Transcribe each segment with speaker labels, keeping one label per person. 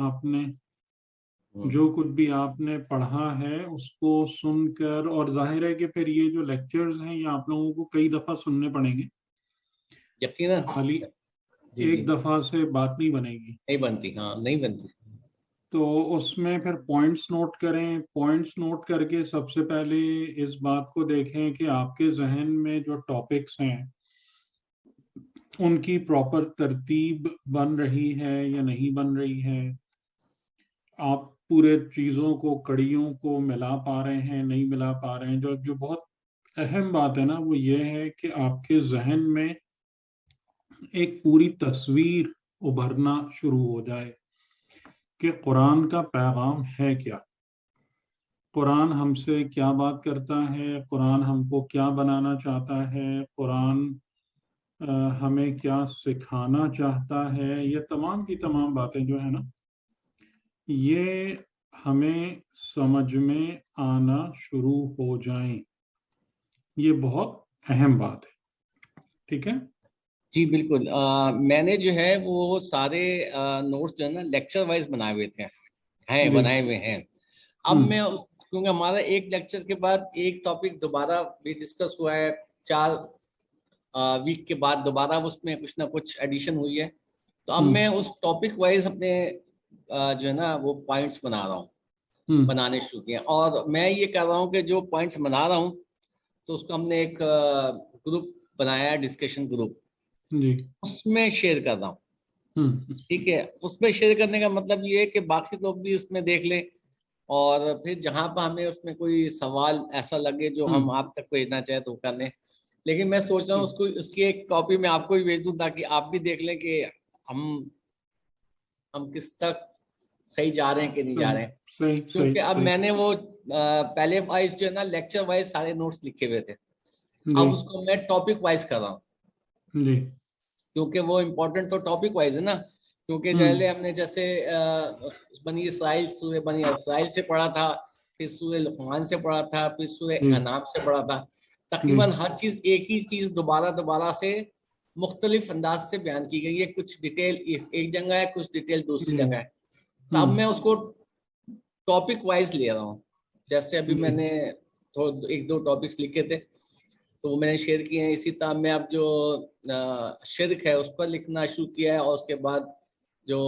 Speaker 1: آپ نے جو کچھ بھی آپ نے پڑھا ہے اس کو سن کر، اور ظاہر ہے کہ پھر یہ جو لیکچرز ہیں یہ آپ لوگوں کو کئی دفعہ سننے پڑیں گے،
Speaker 2: یقیناً
Speaker 1: خالی ایک دفعہ سے بات نہیں بنے گی،
Speaker 2: نہیں بنتی، ہاں نہیں بنتی.
Speaker 1: تو اس میں پھر پوائنٹس نوٹ کریں. پوائنٹس نوٹ کر کے سب سے پہلے اس بات کو دیکھیں کہ آپ کے ذہن میں جو ٹاپکس ہیں ان کی پراپر ترتیب بن رہی ہے یا نہیں بن رہی ہے، آپ پورے چیزوں کو، کڑیوں کو ملا پا رہے ہیں نہیں ملا پا رہے ہیں. جو بہت اہم بات ہے نا وہ یہ ہے کہ آپ کے ذہن میں ایک پوری تصویر ابھرنا شروع ہو جائے کہ قرآن کا پیغام ہے کیا، قرآن ہم سے کیا بات کرتا ہے، قرآن ہم کو کیا بنانا چاہتا ہے، قرآن ہمیں کیا سکھانا چاہتا ہے. یہ تمام کی تمام باتیں جو ہے نا یہ ہمیں سمجھ میں آنا شروع ہو جائیں، یہ بہت اہم بات ہے. ٹھیک ہے
Speaker 2: جی بالکل. میں نے جو ہے وہ سارے نوٹس جو ہے نا لیکچر وائز بنائے ہوئے تھے، ہیں بنائے ہوئے ہیں. اب میں کیونکہ ہمارا ایک لیکچر کے بعد ایک ٹاپک دوبارہ بھی ڈسکس ہوا ہے، 4 ویک کے بعد دوبارہ اس میں کچھ نہ کچھ ایڈیشن ہوئی ہے. تو اب میں اس ٹاپک وائز اپنے جو ہے نا وہ پوائنٹس بنا رہا ہوں، بنانے شروع کیے. اور میں یہ کر رہا ہوں کہ جو پوائنٹس بنا رہا ہوں تو اس کو ہم نے ایک گروپ بنایا ہے، ڈسکشن گروپ، اس میں شیئر کر رہا ہوں. ٹھیک ہے، اس میں شیئر کرنے کا مطلب یہ ہے کہ باقی لوگ بھی اس میں دیکھ لیں، اور پھر جہاں پہ ہمیں اس میں کوئی سوال ایسا لگے جو ہم آپ تک بھیجنا چاہیں تو کر لیں. لیکن میں سوچ رہا ہوں اس کی ایک کاپی میں آپ کو بھی بھیج دوں تاکہ آپ بھی دیکھ لیں کہ ہم کس تک صحیح جا رہے ہیں کہ نہیں جا رہے ہیں. کیونکہ اب میں نے وہ پہلے وائز جو ہے نا لیکچر وائز سارے نوٹس لکھے ہوئے تھے، اب اس کو میں ٹاپک وائز کر رہا ہوں. کیونکہ وہ امپورٹنٹ تو ٹاپک وائز ہے نا. کیونکہ پہلے ہم نے جیسے بنی اسرائیل، سورہ بنی اسرائیل سے پڑھا تھا، پھر سورہ لقمان سے پڑھا تھا، پھر سورہ انعام سے پڑھا تھا. تقریباً ہر چیز ایک ہی چیز دوبارہ سے مختلف انداز سے بیان کی گئی ہے. کچھ ڈیٹیل ایک جگہ ہے، کچھ ڈیٹیل دوسری جگہ ہے. تو اب میں اس کو ٹاپک وائز لے رہا ہوں. جیسے ابھی میں نے 1-2 ٹاپکس لکھے تھے تو وہ میں نے شیئر کیے ہیں. اسی طرح میں اب جو شرک ہے اس پر لکھنا شروع کیا ہے، اور اس کے بعد جو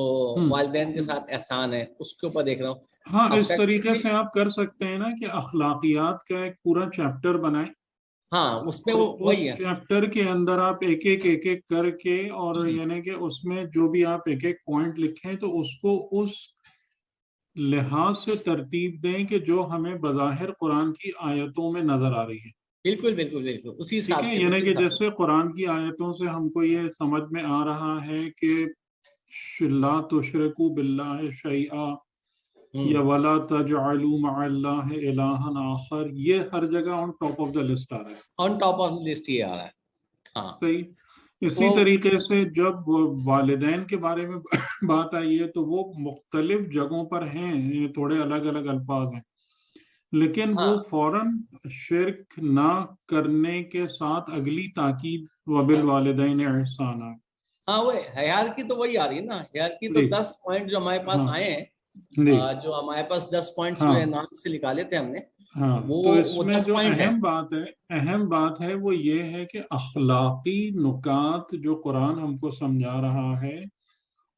Speaker 2: والدین کے ساتھ احسان ہے اس کے اوپر دیکھ رہا ہوں.
Speaker 1: ہاں اس طریقے سے آپ کر سکتے ہیں نا کہ اخلاقیات کا ایک پورا چیپٹر بنائیں.
Speaker 2: ہاں اس میں
Speaker 1: اس چیپٹر کے اندر آپ ایک ایک کر کے، اور یعنی کہ اس میں جو بھی آپ ایک پوائنٹ لکھیں تو اس کو اس لحاظ سے ترتیب دیں کہ جو ہمیں بظاہر قرآن کی آیتوں میں نظر آ رہی ہے.
Speaker 2: بالکل بالکل بالکل اسی
Speaker 1: ٹھیک
Speaker 2: حساب
Speaker 1: ہے،
Speaker 2: سے.
Speaker 1: یعنی کہ جیسے قرآن کی آیتوں سے ہم کو یہ سمجھ میں آ رہا ہے کہ لا تشرکوا باللہ شیئا یا ولا تجعلوا مع اللہ الہا آخر، یہ ہر جگہ on top of the list آ رہا ہے.
Speaker 2: آن ٹاپ آف لسٹ یہ آ رہا ہے. ہاں
Speaker 1: صحیح. اسی طریقے سے جب والدین کے بارے میں بات آئی ہے تو وہ مختلف جگہوں پر ہیں، تھوڑے الگ الگ الفاظ ہیں، لیکن وہ فوراً شرک نہ کرنے کے ساتھ اگلی تاکید وبالوالدین احسانا.
Speaker 2: ہاں وہ ہیار کی تو وہی آ رہی ہے نا. ہیار کی تو 10 پوائنٹ جو ہمارے پاس آئے ہیں، جو ہمارے پاس 10 پوائنٹس ہوئے نام سے نکالے تھے ہم نے.
Speaker 1: ہاں تو اس میں جو اہم بات ہے وہ یہ ہے کہ اخلاقی نکات جو قرآن ہم کو سمجھا رہا ہے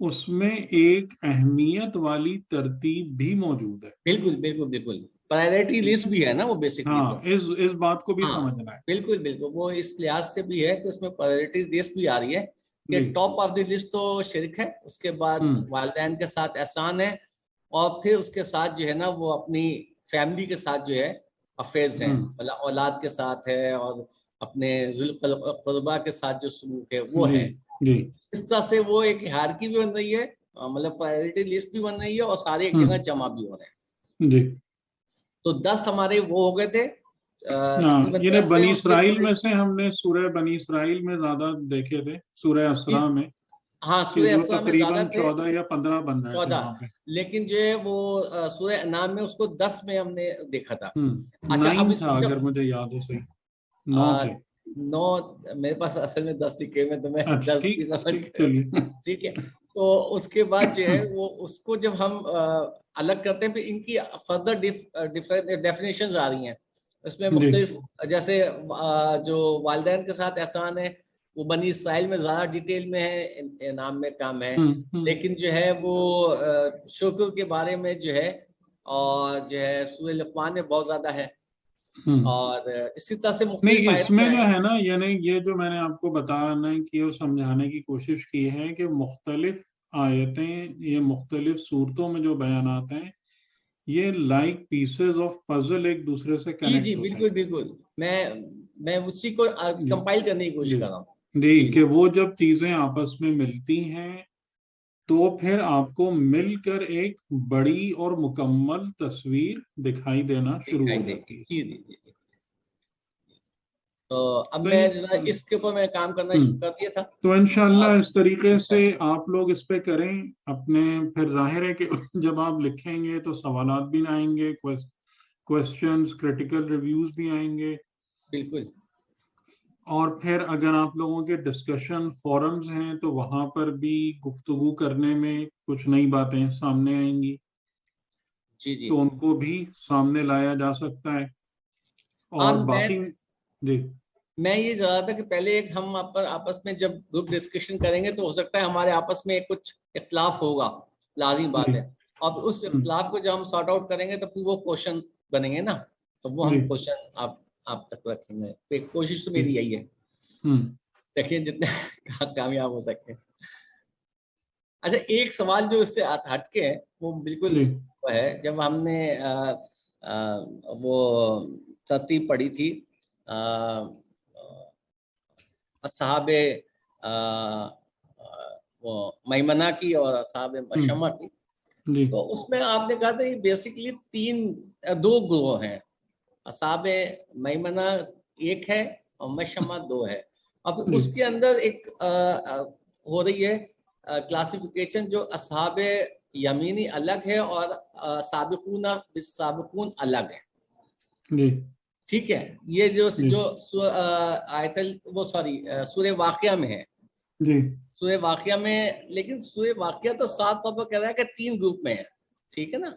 Speaker 1: اس میں ایک اہمیت والی ترتیب بھی موجود ہے.
Speaker 2: بالکل بالکل بالکل پرائرٹی لسٹ بھی ہے نا وہ بیسکلی.
Speaker 1: ہاں اس بات کو بھی سمجھنا ہے.
Speaker 2: بالکل بالکل وہ اس لحاظ سے بھی ہے کہ اس میں پرائرٹی لسٹ بھی آ رہی ہے کہ ٹاپ آف دی لسٹ تو شرک ہے، اس کے بعد والدین کے ساتھ احسان ہے، اور پھر اس کے ساتھ جو ہے نا وہ اپنی فیملی کے ساتھ جو ہے افیئرز ہیں، مطلب اولاد کے ساتھ ہے اور اپنے ذی القربہ کے ساتھ جو سلوک ہے وہ ہے. اس طرح سے وہ ایک ہیرارکی بھی بن رہی ہے، مطلب پرائرٹی لسٹ بھی بن رہی ہے، اور سارے ایک جگہ جمع بھی ہو رہے ہیں. تو 10 ہمارے وہ ہو گئے تھے.
Speaker 1: یہ بنی اسرائیل میں سے ہم نے سورہ بنی اسرائیل میں زیادہ دیکھے تھے، سورہ اسراء میں.
Speaker 2: ہاں سورہ اسراء میں زیادہ تھے،
Speaker 1: 14 یا 15 بن رہے تھے وہاں پہ.
Speaker 2: لیکن جو ہے وہ سورہ انعام میں اس کو 10 میں ہم نے دیکھا تھا.
Speaker 1: 9 تھا اگر مجھے یاد ہو صحیح، 9 تھے.
Speaker 2: 9 میرے پاس اصل میں 10 لکھے میں تو میں 10 کی سمجھ گیا. ٹھیک ہے. تو اس کے بعد جو ہے وہ اس کو جب ہم الگ کرتے ہیں، پھر ان کی فردر ڈیفینیشنز آ رہی ہیں اس میں مختلف، جیسے جو والدین کے ساتھ احسان ہے وہ بنی اسرائیل میں زیادہ ڈیٹیل میں ہے، نام میں کام ہے، لیکن جو ہے وہ شکر کے بارے میں جو ہے اور جو ہے سورہ لقمان میں بہت زیادہ ہے، اور اسی طرح سے مختلف
Speaker 1: نہیں اس میں جو ہے نا، یعنی یہ جو میں نے آپ کو بتانا کی اور سمجھانے کی کوشش کی ہے کہ مختلف آیتیں، یہ مختلف صورتوں میں جو بیانات ہیں، یہ لائک پیسز آف پزل ایک دوسرے سے کنیکٹ ہوتے ہیں.
Speaker 2: جی بالکل بالکل، میں اسی کو کمپائل کرنے کی کوشش کر رہا ہوں
Speaker 1: جی کہ وہ جب چیزیں آپس میں ملتی ہیں تو پھر آپ کو مل کر ایک بڑی اور مکمل تصویر دکھائی دینا شروع ہو جاتی ہے.
Speaker 2: جی جی جی. تو اب میں اس کے اوپر میں کام کرنا شروع کر دیا تھا،
Speaker 1: تو انشاءاللہ اس طریقے سے آپ لوگ اس پہ کریں اپنے. پھر ظاہر ہے کہ جب آپ لکھیں گے تو سوالات بھی آئیں گے، کوسچنز، کریٹیکل ریویوز بھی آئیں گے.
Speaker 2: بالکل.
Speaker 1: اور پھر اگر آپ لوگوں کے ڈسکشن فورمز ہیں تو وہاں پر بھی گفتگو کرنے میں کچھ نئی باتیں سامنے آئیں گی.
Speaker 2: جی
Speaker 1: تو ان کو بھی سامنے لایا جا سکتا ہے. اور باقی
Speaker 2: میں یہ چاہ رہا تھا کہ پہلے ایک ہم آپس میں جب گروپ ڈسکشن کریں گے تو ہو سکتا ہے ہمارے آپس میں کچھ اختلاف ہوگا، لازمی بات ہے، اور اس اختلاف کو جب ہم سارٹ آؤٹ کریں گے تو پھر وہ کوشچن بنیں گے نا، تو وہ ہم کوشچن آپ تک رکھیں گے. کوشش تو میری یہی ہے، دیکھیں جتنے کامیاب ہو سکتے ہیں. اچھا ایک سوال جو اس سے ہٹ کے ہے وہ بالکل وہ ہے، جب ہم نے وہ ترتیب پڑھی تھی اصحاب وہ میمنہ کی اور اصحاب مشأمہ کی، تو اس میں آپ نے کہا تھا یہ بیسیکلی دو گروہ ہیں، اصحاب میمنہ ایک ہے اور مشأمہ دو ہے. اب اس کے اندر ایک ہو رہی ہے کلاسیفیکیشن، جو اصحاب یمینی الگ ہے اور سابقون بالسابقون الگ ہے. ٹھیک ہے، یہ جو آیت وہ سورہ واقعہ میں ہے. سورہ واقعہ میں، لیکن سورہ واقعہ تو صاف طور پر کہہ رہا ہے کہ 3 گروپ میں ہے، ٹھیک ہے نا،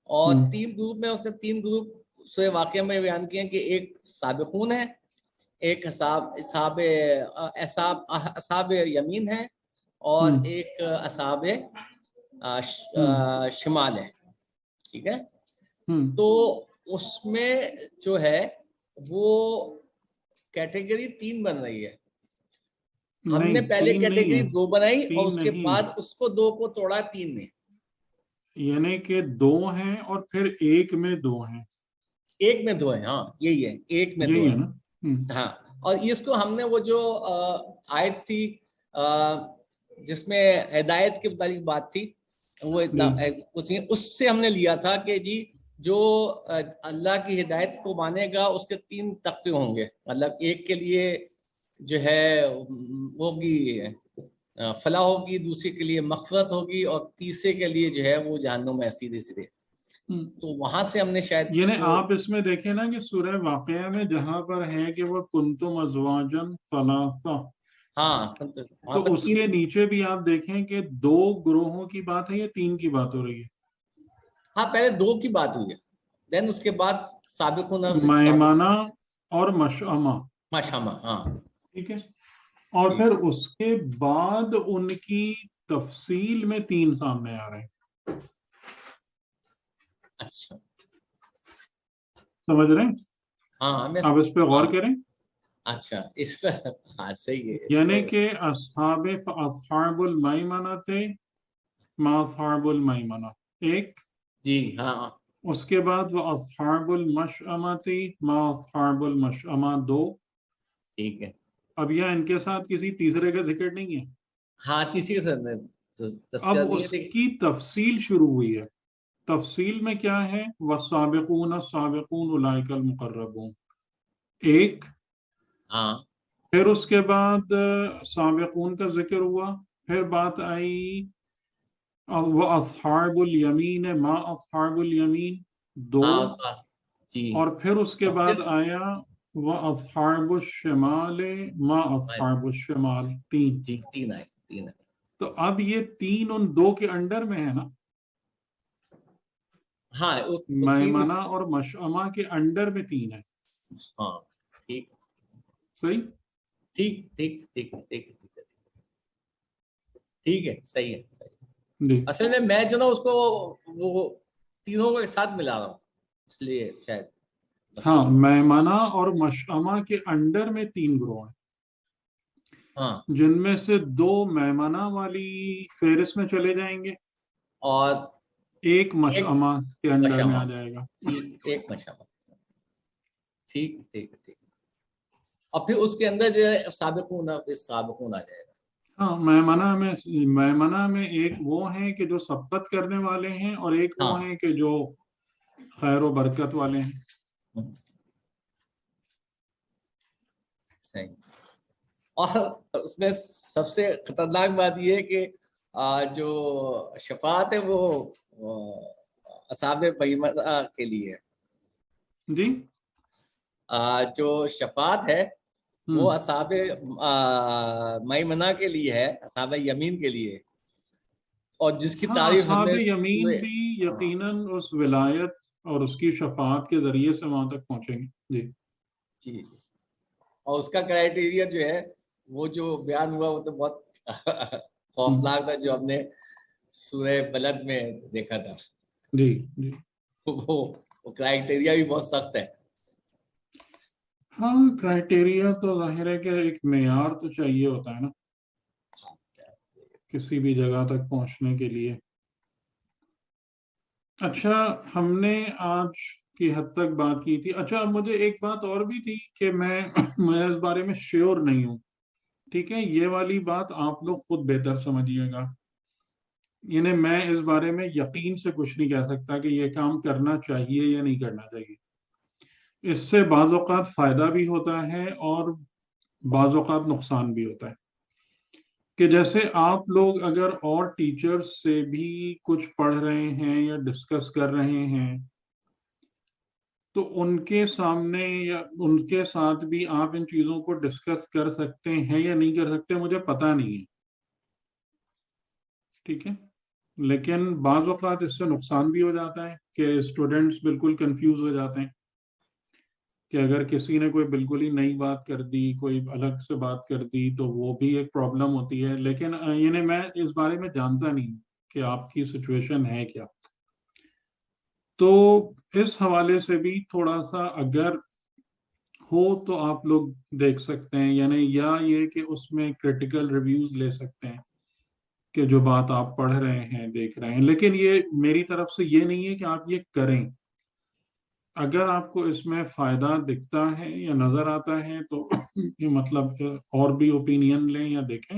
Speaker 2: اور 3 گروپ میں اس نے 3 گروپ سورہ واقعہ میں بیان کیے کہ ایک سابقون ہے، ایک اصحاب یمین ہے، اور ایک اصحاب شمال ہے. ٹھیک ہے، تو اس میں جو ہے وہ کیٹیگری 3 بن رہی ہے. ہم نے پہلے کیٹیگری 2 بنائی اور اس کے بعد اس کو 2 کو توڑا 3 میں،
Speaker 1: یعنی کہ 2 ہیں اور پھر ایک میں 2 ہیں.
Speaker 2: ایک میں 2 ہیں، ہاں یہی ہے، ایک میں 2 ہیں. ہاں، اور اس کو ہم نے وہ جو آیت تھی جس میں ہدایت کے متعلق بات تھی، وہ اس سے ہم نے لیا تھا کہ جی جو اللہ کی ہدایت کو مانے گا اس کے 3 طبقے ہوں گے. مطلب ایک کے لیے جو ہے ہوگی فلاح ہوگی، دوسرے کے لیے مغفرت ہوگی، اور تیسرے کے لیے جو ہے وہ جہنم میں سیدھے سیدھے. تو وہاں سے ہم نے شاید
Speaker 1: یعنی آپ اس میں دیکھیں نا کہ سورہ واقعہ میں جہاں پر ہے کہ وہ کنتم ازواجن ثلاثہ،
Speaker 2: ہاں،
Speaker 1: تو اس کے نیچے بھی آپ دیکھیں کہ 2 گروہوں کی بات ہے یا 3 کی بات ہو رہی ہے؟
Speaker 2: ہاں، پہلے 2 کی بات ہوئی ہے، دین اس کے بعد سابقون
Speaker 1: میمنہ اور مشأمہ.
Speaker 2: ہاں
Speaker 1: ٹھیک ہے، اور پھر اس کے بعد ان کی تفصیل میں 3 سامنے آ رہے ہیں.
Speaker 2: اچھا،
Speaker 1: سمجھ رہے ہیں؟
Speaker 2: ہاں،
Speaker 1: آپ اس پہ غور کریں.
Speaker 2: اچھا، اس پہ ہاں صحیح ہے.
Speaker 1: یعنی کہ اصحاب المیمنہ تھے ما اصحاب المیمنہ ایک،
Speaker 2: جی ہاں،
Speaker 1: اس کے بعد وہ اصحاب المشأمہ تھی ما اصحاب المشأمہ 2.
Speaker 2: ٹھیک ہے،
Speaker 1: اب یہ ان کے ساتھ کسی تیسرے کا ذکر نہیں ہے.
Speaker 2: ہاں تیسری
Speaker 1: اب اس کی تفصیل شروع ہوئی ہے. تفصیل میں کیا ہے؟ والسابقون السابقون اولئک المقربون ایک.
Speaker 2: ہاں،
Speaker 1: پھر اس کے بعد سابقون کا ذکر ہوا، پھر بات آئی وَأَصْحَابُ الْيَمِينِ مَا أَصْحَابُ الْيَمِينِ 2، اور پھر اس کے بعد آیا وَأَصْحَابُ الشِّمَالِ مَا أَصْحَابُ الشِّمَالِ 3.
Speaker 2: جی 3 آئے.
Speaker 1: تو اب یہ 3 ان 2 کے انڈر میں ہے نا.
Speaker 2: ہاں
Speaker 1: میمنہ اور مشأمہ کے انڈر میں 3 ہے.
Speaker 2: ہاں ٹھیک
Speaker 1: صحیح.
Speaker 2: ٹھیک ٹھیک ٹھیک ٹھیک ٹھیک ہے صحیح ہے. اصل میں جو نا اس کو وہ تینوں کو ایک ساتھ ملا رہا ہوں اس لیے شاید.
Speaker 1: ہاں میمنہ اور مشأمہ کے انڈر میں 3 گروہ ہیں.
Speaker 2: ہاں
Speaker 1: جن میں سے 2 میمنہ والی فہرست میں چلے جائیں گے
Speaker 2: اور
Speaker 1: ایک مشأمہ کے انڈر میں آ جائے گا.
Speaker 2: ایک مشأمہ. ٹھیک ٹھیک ٹھیک. اور پھر اس کے اندر جو ہے سابقون آ جائے گا.
Speaker 1: ہاں میمنہ میں ایک وہ ہیں کہ جو سبقت کرنے والے ہیں اور ایک وہ ہیں کہ جو خیر و برکت والے ہیں.
Speaker 2: صحیح. اور اس میں سب سے خطرناک بات یہ ہے کہ جو شفاعت ہے وہ اصحاب میمنہ کے لیے ہے.
Speaker 1: جی
Speaker 2: جو شفاعت ہے وہ اصحاب میمنہ کے لیے ہے, اصحاب یمین کے لیے. اور جس کی تعریف ہم نے
Speaker 1: اصحاب یمین بھی یقیناً اس ولایت اور اس کی شفاعت کے ذریعے سے وہاں تک پہنچیں گے.
Speaker 2: جی اور اس کا کرائٹیریا جو ہے وہ جو بیان ہوا وہ تو بہت خوفناک تھا, جو ہم نے سورہ بلد میں دیکھا تھا.
Speaker 1: جی
Speaker 2: وہ کرائٹیریا بھی بہت سخت ہے.
Speaker 1: ہاں کرائٹیریا تو ظاہر ہے کہ ایک معیار تو چاہیے ہوتا ہے نا کسی بھی جگہ تک پہنچنے کے لیے. اچھا ہم نے آج کی حد تک بات کی تھی. اچھا مجھے ایک بات اور بھی تھی کہ میں اس بارے میں شیور نہیں ہوں. ٹھیک ہے یہ والی بات آپ لوگ خود بہتر سمجھیے گا. یعنی میں اس بارے میں یقین سے کچھ نہیں کہہ سکتا کہ یہ کام کرنا چاہیے یا نہیں کرنا چاہیے. اس سے بعض اوقات فائدہ بھی ہوتا ہے اور بعض اوقات نقصان بھی ہوتا ہے. کہ جیسے آپ لوگ اگر اور ٹیچرز سے بھی کچھ پڑھ رہے ہیں یا ڈسکس کر رہے ہیں تو ان کے سامنے یا ان کے ساتھ بھی آپ ان چیزوں کو ڈسکس کر سکتے ہیں یا نہیں کر سکتے مجھے پتہ نہیں ہے. ٹھیک ہے لیکن بعض اوقات اس سے نقصان بھی ہو جاتا ہے کہ اسٹوڈنٹس بالکل کنفیوز ہو جاتے ہیں کہ اگر کسی نے کوئی بالکل ہی نئی بات کر دی کوئی الگ سے بات کر دی تو وہ بھی ایک پرابلم ہوتی ہے. لیکن یعنی میں اس بارے میں جانتا نہیں کہ آپ کی سچویشن ہے کیا. تو اس حوالے سے بھی تھوڑا سا اگر ہو تو آپ لوگ دیکھ سکتے ہیں یعنی یا یہ کہ اس میں کریٹیکل ریویوز لے سکتے ہیں کہ جو بات آپ پڑھ رہے ہیں دیکھ رہے ہیں. لیکن یہ میری طرف سے یہ نہیں ہے کہ آپ یہ کریں. اگر آپ کو اس میں فائدہ دکھتا ہے یا نظر آتا ہے تو مطلب اور بھی اوپینین لیں یا دیکھیں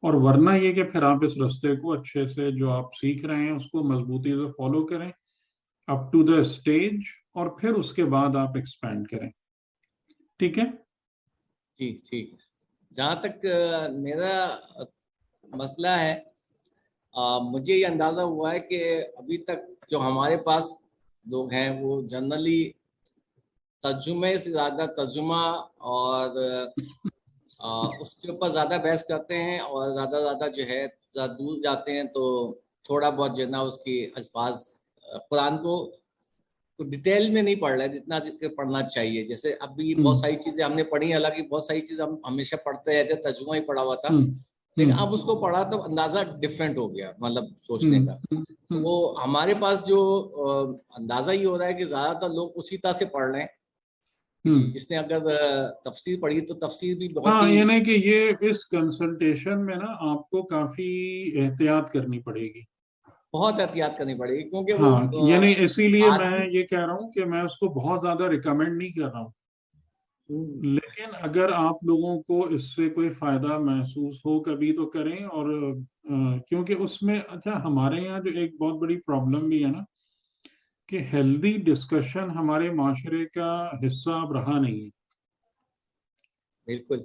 Speaker 1: اور ورنہ یہ کہ پھر آپ اس رستے کو اچھے سے جو آپ سیکھ رہے ہیں اس کو مضبوطی سے فالو کریں اپ ٹو دا اسٹیج اور پھر اس کے بعد آپ ایکسپینڈ کریں. ٹھیک ہے
Speaker 2: جی ٹھیک. جہاں تک میرا مسئلہ ہے مجھے یہ اندازہ ہوا ہے کہ ابھی تک جو ہمارے پاس لوگ ہیں وہ جنرلی ترجمے سے زیادہ ترجمہ اور اس کے اوپر زیادہ بحث کرتے ہیں اور زیادہ جو ہے زیادہ دور جاتے ہیں تو تھوڑا بہت جو ہے نا اس کی الفاظ قرآن کو ڈیٹیل میں نہیں پڑھ رہے جتنا پڑھنا چاہیے. جیسے اب بھی بہت ساری چیزیں ہم نے پڑھی, حالانکہ بہت ساری چیزیں ہم ہمیشہ پڑھتے رہتے, ترجمہ ہی پڑھا ہوا تھا, لیکن اب اس کو پڑھا تو اندازہ ڈفرینٹ ہو گیا مطلب سوچنے کا. تو وہ ہمارے پاس جو اندازہ یہ ہو رہا ہے کہ زیادہ تر لوگ اسی طرح سے پڑھ رہے ہیں. جس نے اگر تفسیر پڑھی تو تفسیر بھی بہت ہی
Speaker 1: یعنی کہ یہ اس کنسلٹیشن میں نا آپ کو کافی احتیاط کرنی پڑے گی,
Speaker 2: بہت احتیاط کرنی پڑے گی کیونکہ وہ
Speaker 1: یعنی اسی لیے میں یہ کہہ رہا ہوں کہ میں اس کو بہت زیادہ ریکمینڈ نہیں کر رہا ہوں. لیکن اگر آپ لوگوں کو اس سے کوئی فائدہ محسوس ہو کبھی تو کریں. اور کیونکہ اس میں اچھا ہمارے یہاں جو ایک بہت بڑی پرابلم بھی ہے نا کہ ہیلدی ڈسکشن ہمارے معاشرے کا حصہ اب رہا نہیں ہے.
Speaker 2: بالکل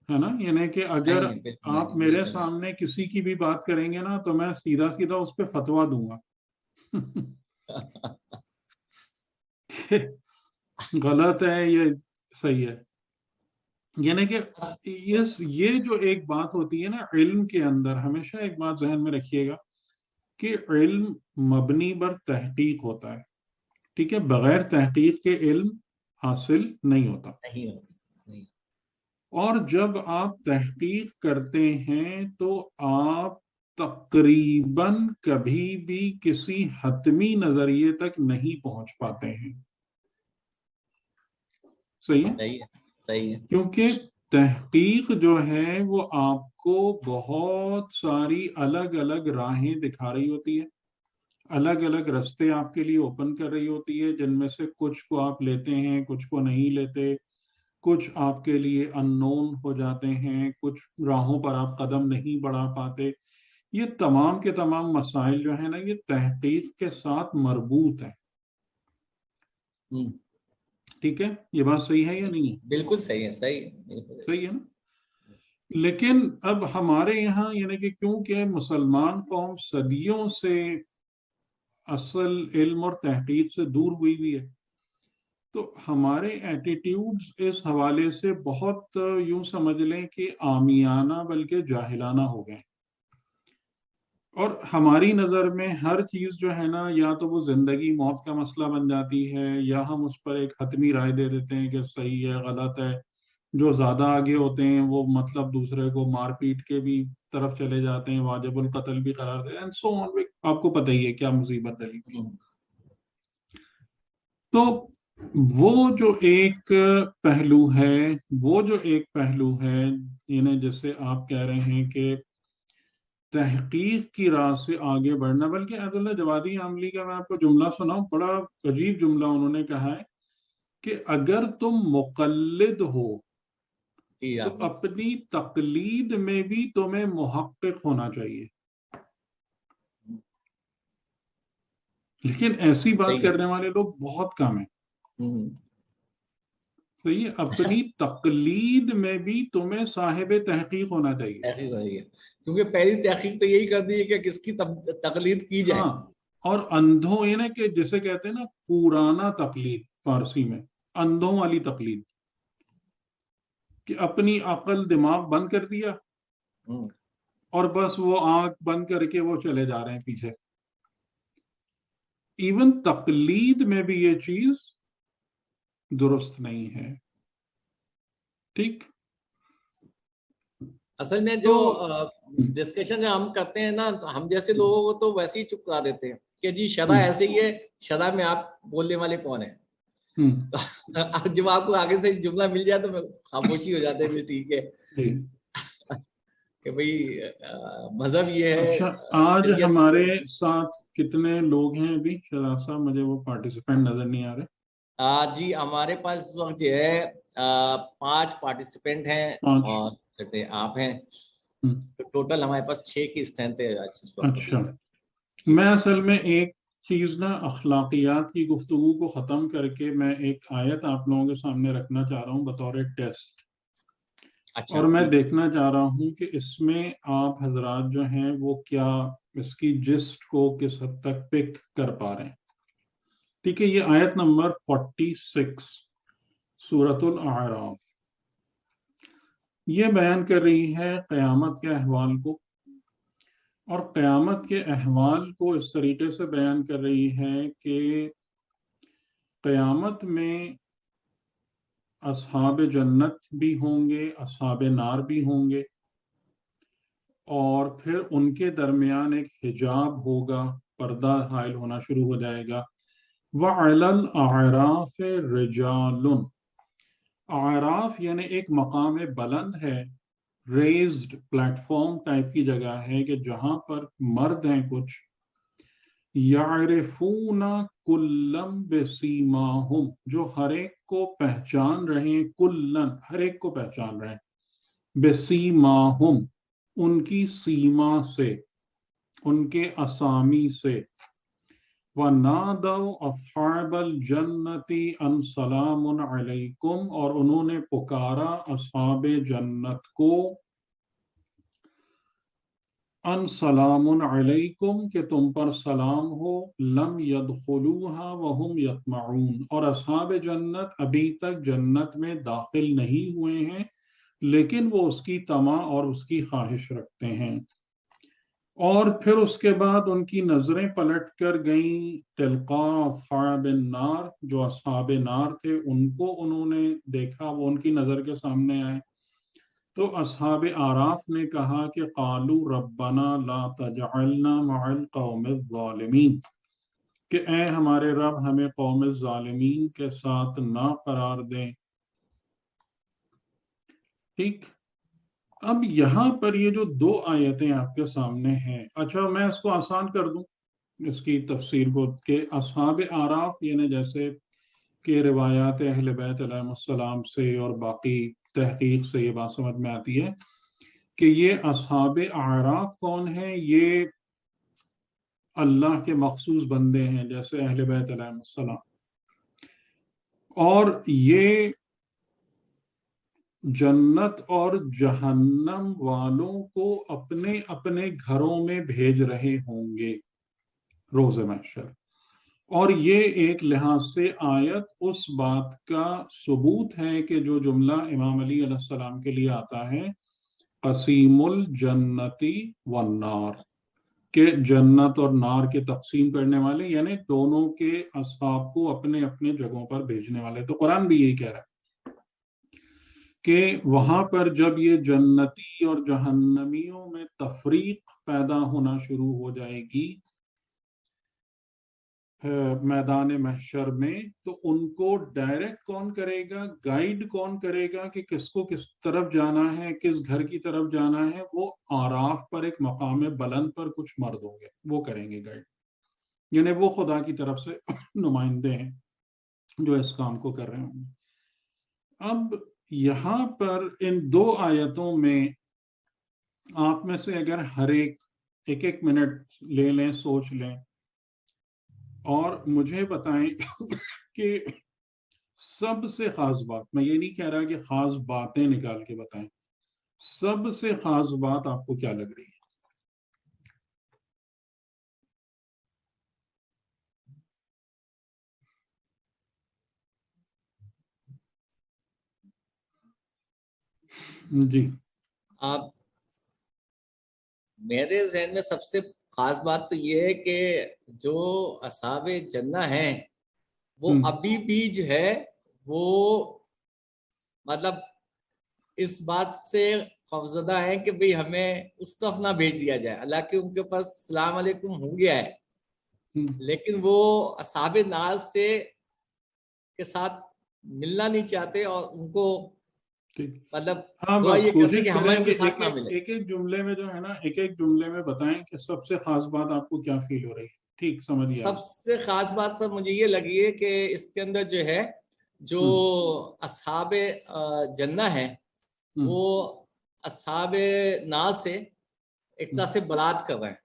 Speaker 1: ہے نا یعنی کہ اگر آپ میرے سامنے کسی کی بھی بات کریں گے نا تو میں سیدھا اس پہ فتویٰ دوں گا غلط ہے یہ صحیح ہے. یعنی کہ یہ جو ایک بات ہوتی ہے نا علم کے اندر، ہمیشہ ایک بات ذہن میں رکھیے گا کہ علم مبنی بر تحقیق ہوتا ہے، ٹھیک ہے، بغیر تحقیق کے علم حاصل نہیں ہوتا. اور جب آپ تحقیق کرتے ہیں تو آپ تقریباً کبھی بھی کسی حتمی نظریے تک نہیں پہنچ پاتے ہیں. صحیح ہے؟
Speaker 2: صحیح ہے.
Speaker 1: کیونکہ تحقیق جو ہے وہ آپ کو بہت ساری الگ الگ راہیں دکھا رہی ہوتی ہے، الگ الگ رستے آپ کے لیے اوپن کر رہی ہوتی ہے، جن میں سے کچھ کو آپ لیتے ہیں، کچھ کو نہیں لیتے، کچھ آپ کے لیے ان نون ہو جاتے ہیں، کچھ راہوں پر آپ قدم نہیں بڑھا پاتے. یہ تمام کے تمام مسائل جو ہیں نا یہ تحقیق کے ساتھ مربوط ہیں. ٹھیک ہے، یہ بات صحیح ہے یا نہیں ہے؟
Speaker 2: بالکل صحیح ہے. صحیح
Speaker 1: ہے نا. لیکن اب ہمارے یہاں یعنی کہ کیونکہ مسلمان قوم صدیوں سے اصل علم اور تحقیق سے دور ہوئی ہوئی ہے، تو ہمارے ایٹیٹیوڈز اس حوالے سے بہت یوں سمجھ لیں کہ عامیانہ بلکہ جاہلانہ ہو گئے. اور ہماری نظر میں ہر چیز جو ہے نا یا تو وہ زندگی موت کا مسئلہ بن جاتی ہے، یا ہم اس پر ایک حتمی رائے دے دیتے ہیں کہ صحیح ہے غلط ہے. جو زیادہ آگے ہوتے ہیں وہ مطلب دوسرے کو مار پیٹ کے بھی طرف چلے جاتے ہیں، واجب القتل بھی قرار دے ہیں. سو آپ کو پتہ ہی ہے کیا مصیبت ڈلی. تو وہ جو ایک پہلو ہے یعنی جیسے آپ کہہ رہے ہیں کہ تحقیق کی راہ سے آگے بڑھنا. بلکہ عید اللہ جوادی عاملی کا میں آپ کو جملہ سناؤں، بڑا عجیب جملہ انہوں نے کہا ہے کہ اگر تم مقلد ہو تو اپنی تقلید میں بھی تمہیں محقق ہونا چاہیے. لیکن ایسی بات کرنے والے لوگ بہت کم ہیں. تو یہ اپنی تقلید میں بھی تمہیں صاحب تحقیق ہونا چاہیے.
Speaker 2: کیونکہ پہلی تحقیق تو یہی کرنی ہے کہ کس کی تقلید کی جائے.
Speaker 1: اور اندھوں یہ نا کہ جسے کہتے ہیں نا پرانا تقلید فارسی میں، اندھوں والی تقلید، کہ اپنی عقل دماغ بند کر دیا اور بس وہ آنکھ بند کر کے وہ چلے جا رہے ہیں پیچھے. ایون تقلید میں بھی یہ چیز درست نہیں ہے. ٹھیک.
Speaker 2: اصل میں جو ڈسکشن ہم کرتے ہیں نا ہم جیسے لوگوں کو تو ویسے ہی چپ کرا دیتے ہیں کہ جی شرح ایسے ہی ہے، شرح میں آپ بولنے والے کون ہیں. جب آپ کو آگے سے جملہ مل جائے تو خاموشی ہو جاتے ہیں. ٹھیک ہے کہ بھئی مذہب یہ ہے.
Speaker 1: اچھا، آج ہمارے ساتھ کتنے لوگ ہیں ابھی؟ شراف صاحب مجھے وہ پارٹیسپینٹ نظر نہیں آ رہے.
Speaker 2: جی ہمارے پاس اس وقت جو ہے 5 پارٹیسپینٹ ہیں اور آپ ہیں. ٹوٹل ہمارے پاس 6 کی اسٹرینتھ ہے.
Speaker 1: اچھا، میں اصل میں ایک چیز نا اخلاقیات کی گفتگو کو ختم کر کے میں ایک آیت آپ لوگوں کے سامنے رکھنا چاہ رہا ہوں بطور ٹیسٹ. اور میں دیکھنا چاہ رہا ہوں کہ اس میں آپ حضرات جو ہیں وہ کیا اس کی جسٹ کو کس حد تک پک کر پا رہے ہیں. ٹھیک ہے، یہ آیت نمبر 46 سورۃ الاعراف یہ بیان کر رہی ہے قیامت کے احوال کو، اور قیامت کے احوال کو اس طریقے سے بیان کر رہی ہے کہ قیامت میں اصحاب جنت بھی ہوں گے، اصحاب نار بھی ہوں گے، اور پھر ان کے درمیان ایک حجاب ہوگا، پردہ حائل ہونا شروع ہو جائے گا. وَعَلَى الْأَعْرَافِ رِجَالٌ، اعراف یعنی ایک مقام بلند ہے، ریزڈ پلیٹ فارم ٹائپ کی جگہ ہے کہ جہاں پر مرد ہیں کچھ، یعرفون کلم بسیماہم، جو ہر ایک کو پہچان رہے ہیں، کلن ہر ایک کو پہچان رہے ہیں، بسیماہم ان کی سیما سے، ان کے اسامی سے. وَنَادَوْا أَصْحَابَ الْجَنَّةِ أَنْ سَلَامٌ عَلَيْكُمْ، اور انہوں نے پکارا اصحاب جنت کو ان سلام علیکم کہ تم پر سلام ہو، لم يدخلوها وهم يطمعون، اور اصحاب جنت ابھی تک جنت میں داخل نہیں ہوئے ہیں لیکن وہ اس کی طمع اور اس کی خواہش رکھتے ہیں. اور پھر اس کے بعد ان کی نظریں پلٹ کر گئیں تلقاء اصحاب النار، جو اصحاب نار تھے ان کو انہوں نے دیکھا، وہ ان کی نظر کے سامنے آئے. تو اصحاب اعراف نے کہا کہ قالوا ربنا لا تجعلنا مع القوم الظالمین، کہ اے ہمارے رب ہمیں قوم الظالمین کے ساتھ نہ قرار دیں. ٹھیک. اب یہاں پر یہ جو دو آیتیں آپ کے سامنے ہیں، اچھا میں اس کو آسان کر دوں اس کی تفسیر کو، کہ اصحاب اعراف یعنی جیسے کہ روایات اہل بیت علیہ السلام سے اور باقی تحقیق سے یہ بات سمجھ میں آتی ہے کہ یہ اصحاب اعراف کون ہیں؟ یہ اللہ کے مخصوص بندے ہیں جیسے اہل بیت علیہ السلام، اور یہ جنت اور جہنم والوں کو اپنے اپنے گھروں میں بھیج رہے ہوں گے روز محشر. اور یہ ایک لحاظ سے آیت اس بات کا ثبوت ہے کہ جو جملہ امام علی علیہ السلام کے لیے آتا ہے قسیم الجنتی والنار، کہ جنت اور نار کے تقسیم کرنے والے، یعنی دونوں کے اصحاب کو اپنے اپنے جگہوں پر بھیجنے والے. تو قرآن بھی یہی کہہ رہا ہے کہ وہاں پر جب یہ جنتی اور جہنمیوں میں تفریق پیدا ہونا شروع ہو جائے گی میدان محشر میں، تو ان کو ڈائریکٹ کون کرے گا، گائیڈ کون کرے گا کہ کس کو کس طرف جانا ہے، کس گھر کی طرف جانا ہے؟ وہ آراف پر ایک مقام بلند پر کچھ مرد ہوں گے، وہ کریں گے گائیڈ، یعنی وہ خدا کی طرف سے نمائندے ہیں جو اس کام کو کر رہے ہوں گے. اب یہاں پر ان دو آیتوں میں آپ میں سے اگر ہر ایک منٹ لے لیں، سوچ لیں اور مجھے بتائیں کہ سب سے خاص بات، میں یہ نہیں کہہ رہا کہ خاص باتیں نکال کے بتائیں، سب سے خاص بات آپ کو کیا لگ رہی ہے؟ جی
Speaker 2: آپ میرے ذہن میں سب سے خاص بات تو یہ ہے کہ جو اصحاب جنہ ہیں وہ ابھی بھی جو ہے وہ مطلب اس بات سے خوفزدہ ہیں کہ بھئی ہمیں اس طرف نہ بھیج دیا جائے. اللہ کے ان کے پاس السلام علیکم ہو گیا ہے، لیکن وہ اصحاب نار سے کے ساتھ ملنا نہیں چاہتے اور ان کو مطلب دعا یہ کرتے کہ ہمیں ان کے ساتھ نہ ملے.
Speaker 1: ایک ایک جملے میں جو ہے نا، ایک ایک جملے میں بتائیں کہ سب سے خاص بات آپ کو کیا فیل ہو رہی ہے. ٹھیک سمجھ گیا.
Speaker 2: سب سے خاص بات سر مجھے یہ لگی ہے کہ اس کے اندر جو ہے جو اصحاب جنہ ہیں وہ اصحاب نار سے ایک طرح سے برات کر رہے ہیں.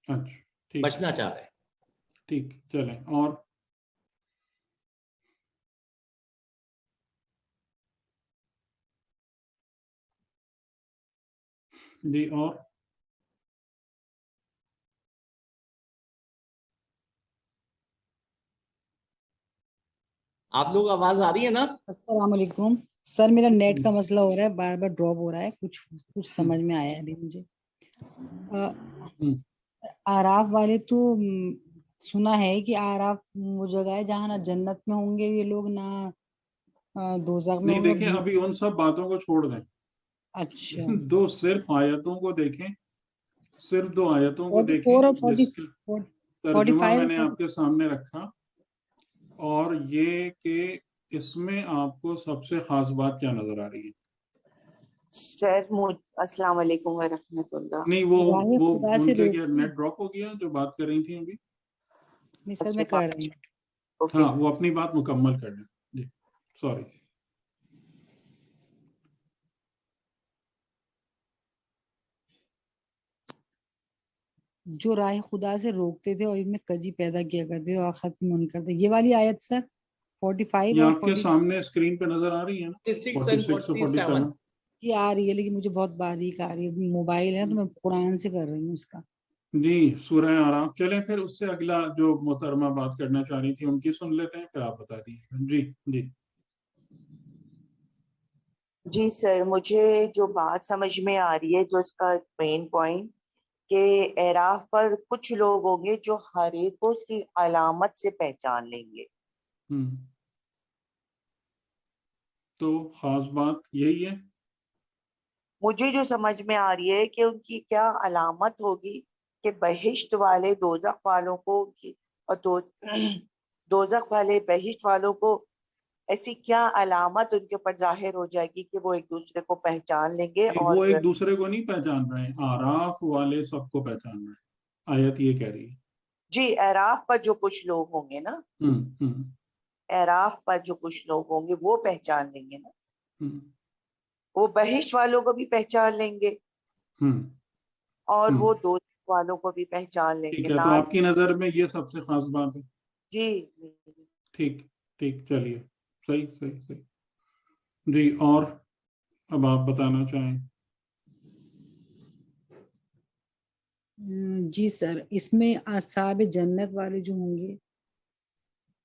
Speaker 1: اچھا
Speaker 2: بچنا چاہ رہے ہیں.
Speaker 1: ٹھیک چلیں. اور جی اور
Speaker 2: آپ لوگ آواز آ رہی ہے نا؟
Speaker 3: السلام علیکم سر، میرا نیٹ کا مسئلہ ہو رہا ہے، بار بار ڈراپ ہو رہا ہے، کچھ سمجھ میں آیا ابھی مجھے. آراف والے تو سنا ہے کہ آراف وہ جگہ ہے جہاں نہ جنت میں ہوں گے یہ لوگ نہ دوزخ میں ہوں گے.
Speaker 1: دیکھیں ابھی ان سب باتوں کو چھوڑ دیں.
Speaker 3: اچھا
Speaker 1: دو صرف آیتوں کو دیکھیں، صرف دو آیتوں کو دیکھیں.
Speaker 3: 44
Speaker 1: جس کا ترجمہ میں نے آپ کے سامنے رکھا، اور یہ کہ اس میں آپ کو سب سے خاص بات کیا نظر آ رہی ہے؟
Speaker 4: سر السلام علیکم ورحمۃ اللہ.
Speaker 1: نہیں وہ ان کے کیا نیٹ ڈراپ ہو گیا جو بات کر رہی تھی ابھی؟
Speaker 3: نہیں سر میں کر رہی ہوں.
Speaker 1: ہاں وہ اپنی بات مکمل کر لیں. جی سوری.
Speaker 3: جو راہ خدا سے روکتے تھے اور ان میں کجی پیدا کیا کرتے اور آخرت میں نہیں کرتے، یہ والی آیت سر 45
Speaker 1: یہ
Speaker 3: اور
Speaker 1: آپ کے سامنے اسکرین پہ نظر آ رہی ہے نا؟
Speaker 2: 46 اور 47
Speaker 3: جی آ رہی ہے، لیکن مجھے بہت باریک آ رہی ہے، موبائل ہے تو میں قرآن سے کر رہی ہوں اس کا.
Speaker 1: جی سورہ آراف. چلیں پھر اس سے اگلا جو محترمہ بات کرنا چاہ رہی تھی ان کی سن لیتے ہیں، پھر آپ بتا دیجیے. جی جی
Speaker 4: جی سر، مجھے جو بات سمجھ میں آ رہی ہے، جو اس کا مین پوائنٹ، کہ اعراف پر کچھ لوگ ہوں گے جو ہر ایک کو اس کی علامت سے پہچان لیں گے.
Speaker 1: تو خاص بات یہی ہے.
Speaker 4: مجھے جو سمجھ میں آ رہی ہے کہ ان کی کیا علامت ہوگی کہ بہشت والے دوزخ والوں کو اور دوزخ والے بہشت والوں کو ایسی کیا علامت ان کے اوپر ظاہر ہو جائے گی کہ وہ ایک دوسرے کو پہچان لیں گے. اور
Speaker 1: وہ ایک دوسرے کو نہیں پہچان رہے ہیں، آراف والے سب کو پہچان رہے ہیں. آیت یہ کہہ رہی ہے.
Speaker 4: جی، اعراف پر جو کچھ لوگ ہوں گے نا، اعراف پر جو کچھ لوگ ہوں گے وہ پہچان لیں گے نا. وہ بہشت والوں کو بھی پہچان لیں گے اور وہ دوزخ والوں کو بھی پہچان لیں
Speaker 1: ٹھیک
Speaker 4: گے.
Speaker 1: ہے، تو آپ کی نظر میں یہ سب سے خاص بات ہے.
Speaker 4: جی
Speaker 1: ٹھیک ٹھیک، چلیے، صحیح صحیح صحیح. جی، اور اب آپ بتانا چاہیں.
Speaker 3: جی سر، اس میں اصحاب جنت والے جو ہوں گے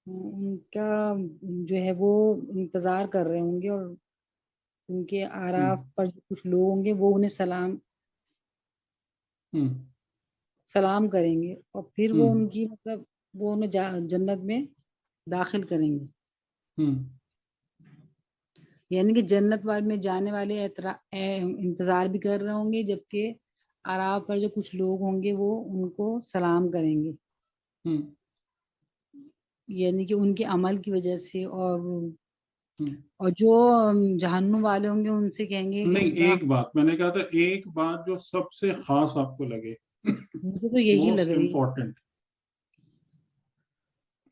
Speaker 3: ان کا جو ہے وہ انتظار کر رہے ہوں گے، اور ان کے آراف پر جو کچھ لوگ ہوں گے وہ انہیں سلام کریں گے، اور پھر وہ ان کی مطلب وہ انہیں جنت میں داخل کریں گے. یعنی کہ جنت والے میں جانے والے انتظار بھی کر رہے ہوں گے، جبکہ آراف پر جو کچھ لوگ ہوں گے وہ ان کو سلام کریں گے. یعنی کہ ان کے عمل کی وجہ سے. اور جو جہنم والے ہوں گے ان سے کہیں گے کہ
Speaker 1: نہیں،
Speaker 3: اللہ،
Speaker 1: ایک بات میں نے کہا تھا، ایک بات جو سب سے خاص آپ کو لگے،
Speaker 3: مجھے تو یہی لگ
Speaker 1: موسٹ
Speaker 3: رہی
Speaker 1: امپورٹنٹ.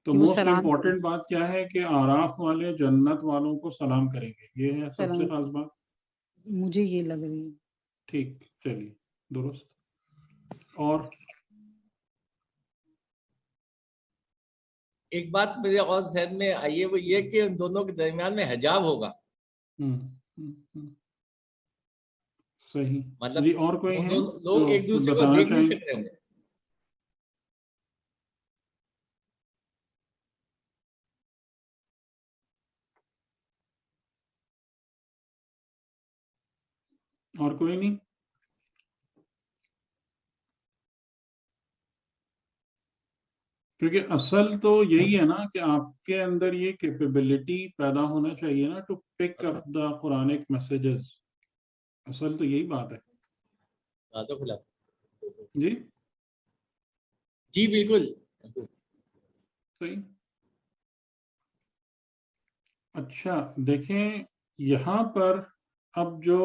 Speaker 1: تو
Speaker 3: کہ وہ
Speaker 1: موسٹ
Speaker 3: سلام
Speaker 1: امپورٹنٹ بات کیا ہے کہ آراف والے جنت والوں کو سلام کریں گے. یہ ہے سب سے خاص بات.
Speaker 3: مجھے یہ لگ رہی ہے.
Speaker 1: ٹھیک، چلیے، درست. اور
Speaker 2: ایک بات میرے اور ذہن میں آئی ہے، وہ یہ کہ ان دونوں کے درمیان میں حجاب ہوگا.
Speaker 1: صحیح.
Speaker 2: مطلب
Speaker 1: جی، اور کوئی ہے
Speaker 2: لوگ
Speaker 1: جو
Speaker 2: ایک دوسرے کو
Speaker 1: بتانا
Speaker 2: دیکھ نہیں
Speaker 1: چاہیں؟
Speaker 2: سکتے ہوں گے.
Speaker 1: اور کوئی نہیں؟ کیونکہ اصل تو یہی ہے نا کہ آپ کے اندر یہ کیپیبلٹی پیدا ہونا چاہیے نا to pick up the Quranic messages. اصل تو یہی بات ہے. جی
Speaker 2: جی بالکل.
Speaker 1: صحیح. اچھا، دیکھیں یہاں پر اب جو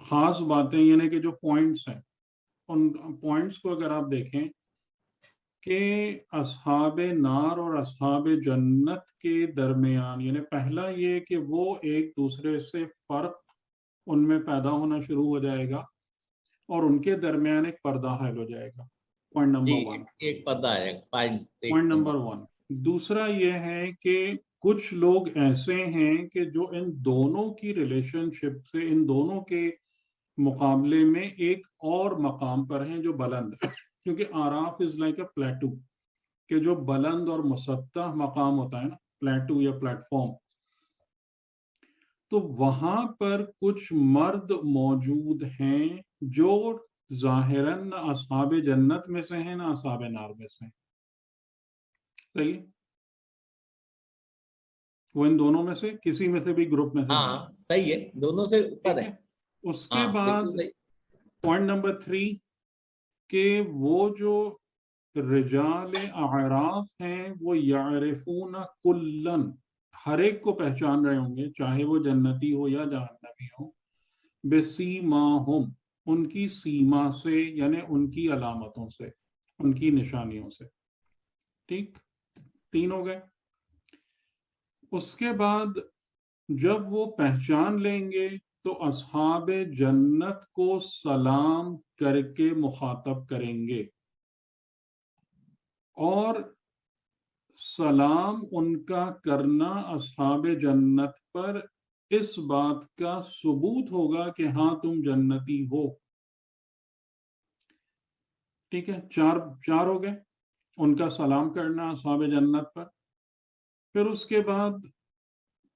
Speaker 1: خاص باتیں، یعنی کہ جو پوائنٹس ہیں، ان پوائنٹس کو اگر آپ دیکھیں کہ اصحاب نار اور اصحاب جنت کے درمیان، یعنی پہلا یہ کہ وہ ایک دوسرے سے فرق ان میں پیدا ہونا شروع ہو جائے گا اور ان کے درمیان ایک پردہ حائل ہو جائے گا. Point number 1.
Speaker 2: ایک پردہ ہے.
Speaker 1: Point number 1. دوسرا یہ ہے کہ کچھ لوگ ایسے ہیں کہ جو ان دونوں کی ریلیشن شپ سے، ان دونوں کے مقابلے میں ایک اور مقام پر ہیں جو بلند ہے. کیونکہ آراف از لائک اے پلیٹو، کہ جو بلند اور مسطح مقام ہوتا ہے نا، پلیٹو یا پلیٹ فارم، تو وہاں پر کچھ مرد موجود ہیں جو ظاہراً نہ اصحاب جنت میں سے ہیں نہ اصحاب نار میں سے ہیں. صحیح. وہ ان دونوں میں سے کسی میں سے بھی گروپ میں سے نہیں.
Speaker 2: صحیح ہے، دونوں سے اوپر ہے.
Speaker 1: اس کے بعد پوائنٹ نمبر 3 کہ وہ جو رجال اعراف ہیں وہ یعرفون کلن، ہر ایک کو پہچان رہے ہوں گے، چاہے وہ جنتی ہو یا جہنمی ہو، بسیماہم، ان کی سیما سے، یعنی ان کی علامتوں سے، ان کی نشانیوں سے. ٹھیک، 3 ہو گئے. اس کے بعد جب وہ پہچان لیں گے تو اصحاب جنت کو سلام کر کے مخاطب کریں گے، اور سلام ان کا کرنا اصحاب جنت پر اس بات کا ثبوت ہوگا کہ ہاں تم جنتی ہو. ٹھیک ہے، 4 ہو گئے. ان کا سلام کرنا اصحاب جنت پر. پھر اس کے بعد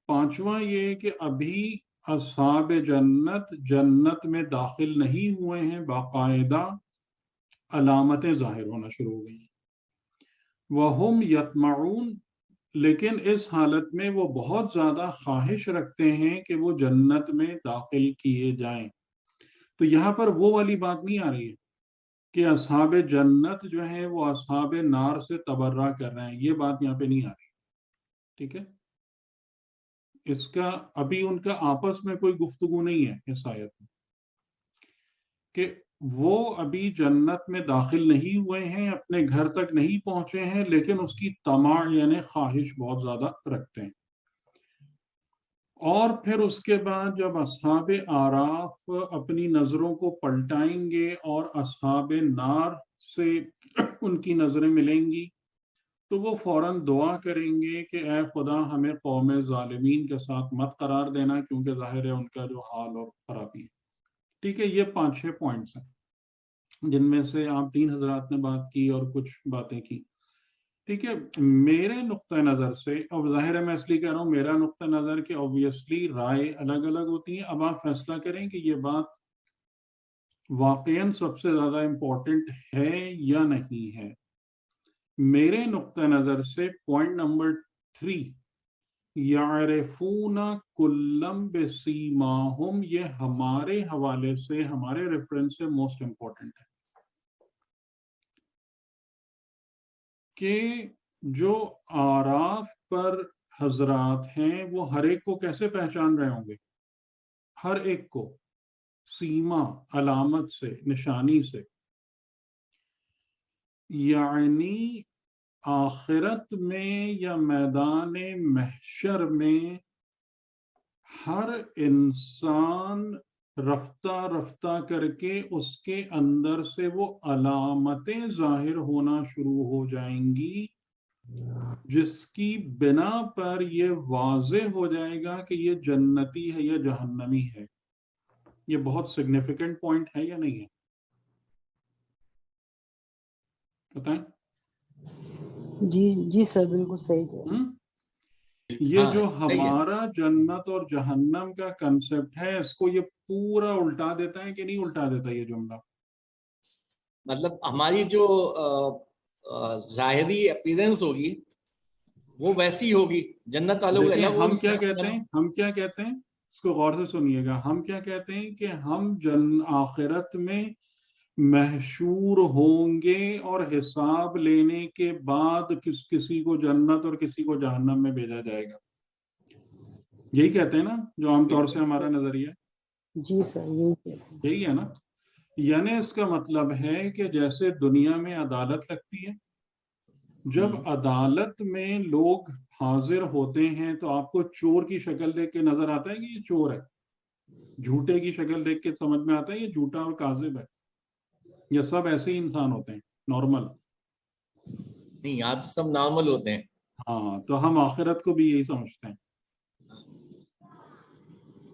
Speaker 1: 5واں یہ کہ ابھی اصحاب جنت جنت میں داخل نہیں ہوئے ہیں باقاعدہ علامتیں ظاہر ہونا شروع ہو گئی ہیں. وَهُمْ يَطْمَعُونَ لیکن اس حالت میں وہ بہت زیادہ خواہش رکھتے ہیں کہ وہ جنت میں داخل کیے جائیں. تو یہاں پر وہ والی بات نہیں آ رہی ہے کہ اصحاب جنت جو ہیں وہ اصحاب نار سے تبرہ کر رہے ہیں، یہ بات یہاں پہ نہیں آ رہی. ٹھیک ہے، اس کا ابھی ان کا آپس میں کوئی گفتگو نہیں ہے اس آیت میں، کہ وہ ابھی جنت میں داخل نہیں ہوئے ہیں، اپنے گھر تک نہیں پہنچے ہیں، لیکن اس کی طمع یعنی خواہش بہت زیادہ رکھتے ہیں. اور پھر اس کے بعد جب اصحاب آراف اپنی نظروں کو پلٹائیں گے اور اصحاب نار سے ان کی نظریں ملیں گی تو وہ فوراً دعا کریں گے کہ اے خدا ہمیں قوم ظالمین کے ساتھ مت قرار دینا، کیونکہ ظاہر ہے ان کا جو حال اور خرابی ہے. ٹھیک ہے، یہ 5-6 پوائنٹس ہیں جن میں سے آپ 3 حضرات نے بات کی اور کچھ باتیں کی. ٹھیک ہے، میرے نقطہ نظر سے، اب ظاہر ہے میں اس لیے کہہ رہا ہوں میرا نقطہ نظر کہ obviously رائے الگ الگ ہوتی ہیں. اب آپ فیصلہ کریں کہ یہ بات واقعاً سب سے زیادہ امپورٹنٹ ہے یا نہیں ہے. میرے نقطہ نظر سے پوائنٹ نمبر 3 یعرفون کلم بسیماہم، یہ ہمارے حوالے سے، ہمارے ریفرنس سے موسٹ امپورٹنٹ ہے کہ جو آراف پر حضرات ہیں وہ ہر ایک کو کیسے پہچان رہے ہوں گے؟ ہر ایک کو سیما، علامت سے، نشانی سے. یعنی آخرت میں یا میدان محشر میں ہر انسان رفتہ رفتہ کر کے اس کے اندر سے وہ علامتیں ظاہر ہونا شروع ہو جائیں گی جس کی بنا پر یہ واضح ہو جائے گا کہ یہ جنتی ہے یا جہنمی ہے. یہ بہت سگنیفیکنٹ پوائنٹ ہے یا نہیں ہے؟ بتائیں.
Speaker 3: جی سر، بالکل صحیح کہہ رہے ہیں.
Speaker 1: یہ جو ہمارا جنت اور جہنم کا کنسپٹ ہے اس کو یہ پورا الٹا دیتا ہے کہ نہیں الٹا دیتا یہ جملہ؟
Speaker 2: مطلب ہماری جو ظاہری اپیرنس ہوگی وہ ویسی ہوگی، جنت والوں کو الگ.
Speaker 1: ہم کیا کہتے ہیں اس کو غور سے سنیے گا. ہم کیا کہتے ہیں کہ ہم آخرت میں محشور ہوں گے اور حساب لینے کے بعد کسی کو جنت اور کسی کو جہنم میں بھیجا جائے گا. یہی کہتے ہیں نا جو عام طور سے ہمارا نظریہ.
Speaker 3: جی سر، یہی کہتے ہیں.
Speaker 1: یہی ہے نا. یعنی اس کا مطلب ہے کہ جیسے دنیا میں عدالت لگتی ہے، جب عدالت میں لوگ حاضر ہوتے ہیں تو آپ کو چور کی شکل دیکھ کے نظر آتا ہے کہ یہ چور ہے، جھوٹے کی شکل دیکھ کے سمجھ میں آتا ہے یہ جھوٹا اور کاذب ہے. یہ سب ایسے ہی انسان ہوتے ہیں نارمل.
Speaker 2: نہیں، آپ سب نارمل ہوتے ہیں.
Speaker 1: ہاں، تو ہم آخرت کو بھی یہی سمجھتے ہیں.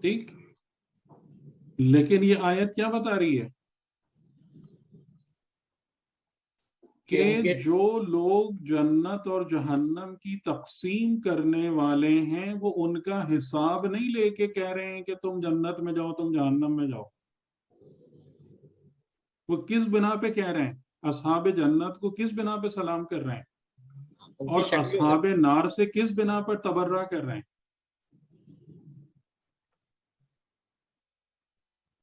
Speaker 1: ٹھیک، لیکن یہ آیت کیا بتا رہی ہے کہ جو لوگ جنت اور جہنم کی تقسیم کرنے والے ہیں وہ ان کا حساب نہیں لے کے کہہ رہے ہیں کہ تم جنت میں جاؤ تم جہنم میں جاؤ. وہ کس بنا پہ کہہ رہے ہیں؟ اصحاب جنت کو کس بنا پہ سلام کر رہے ہیں اور اصحاب نار سے کس بنا پر تبرہ کر رہے ہیں؟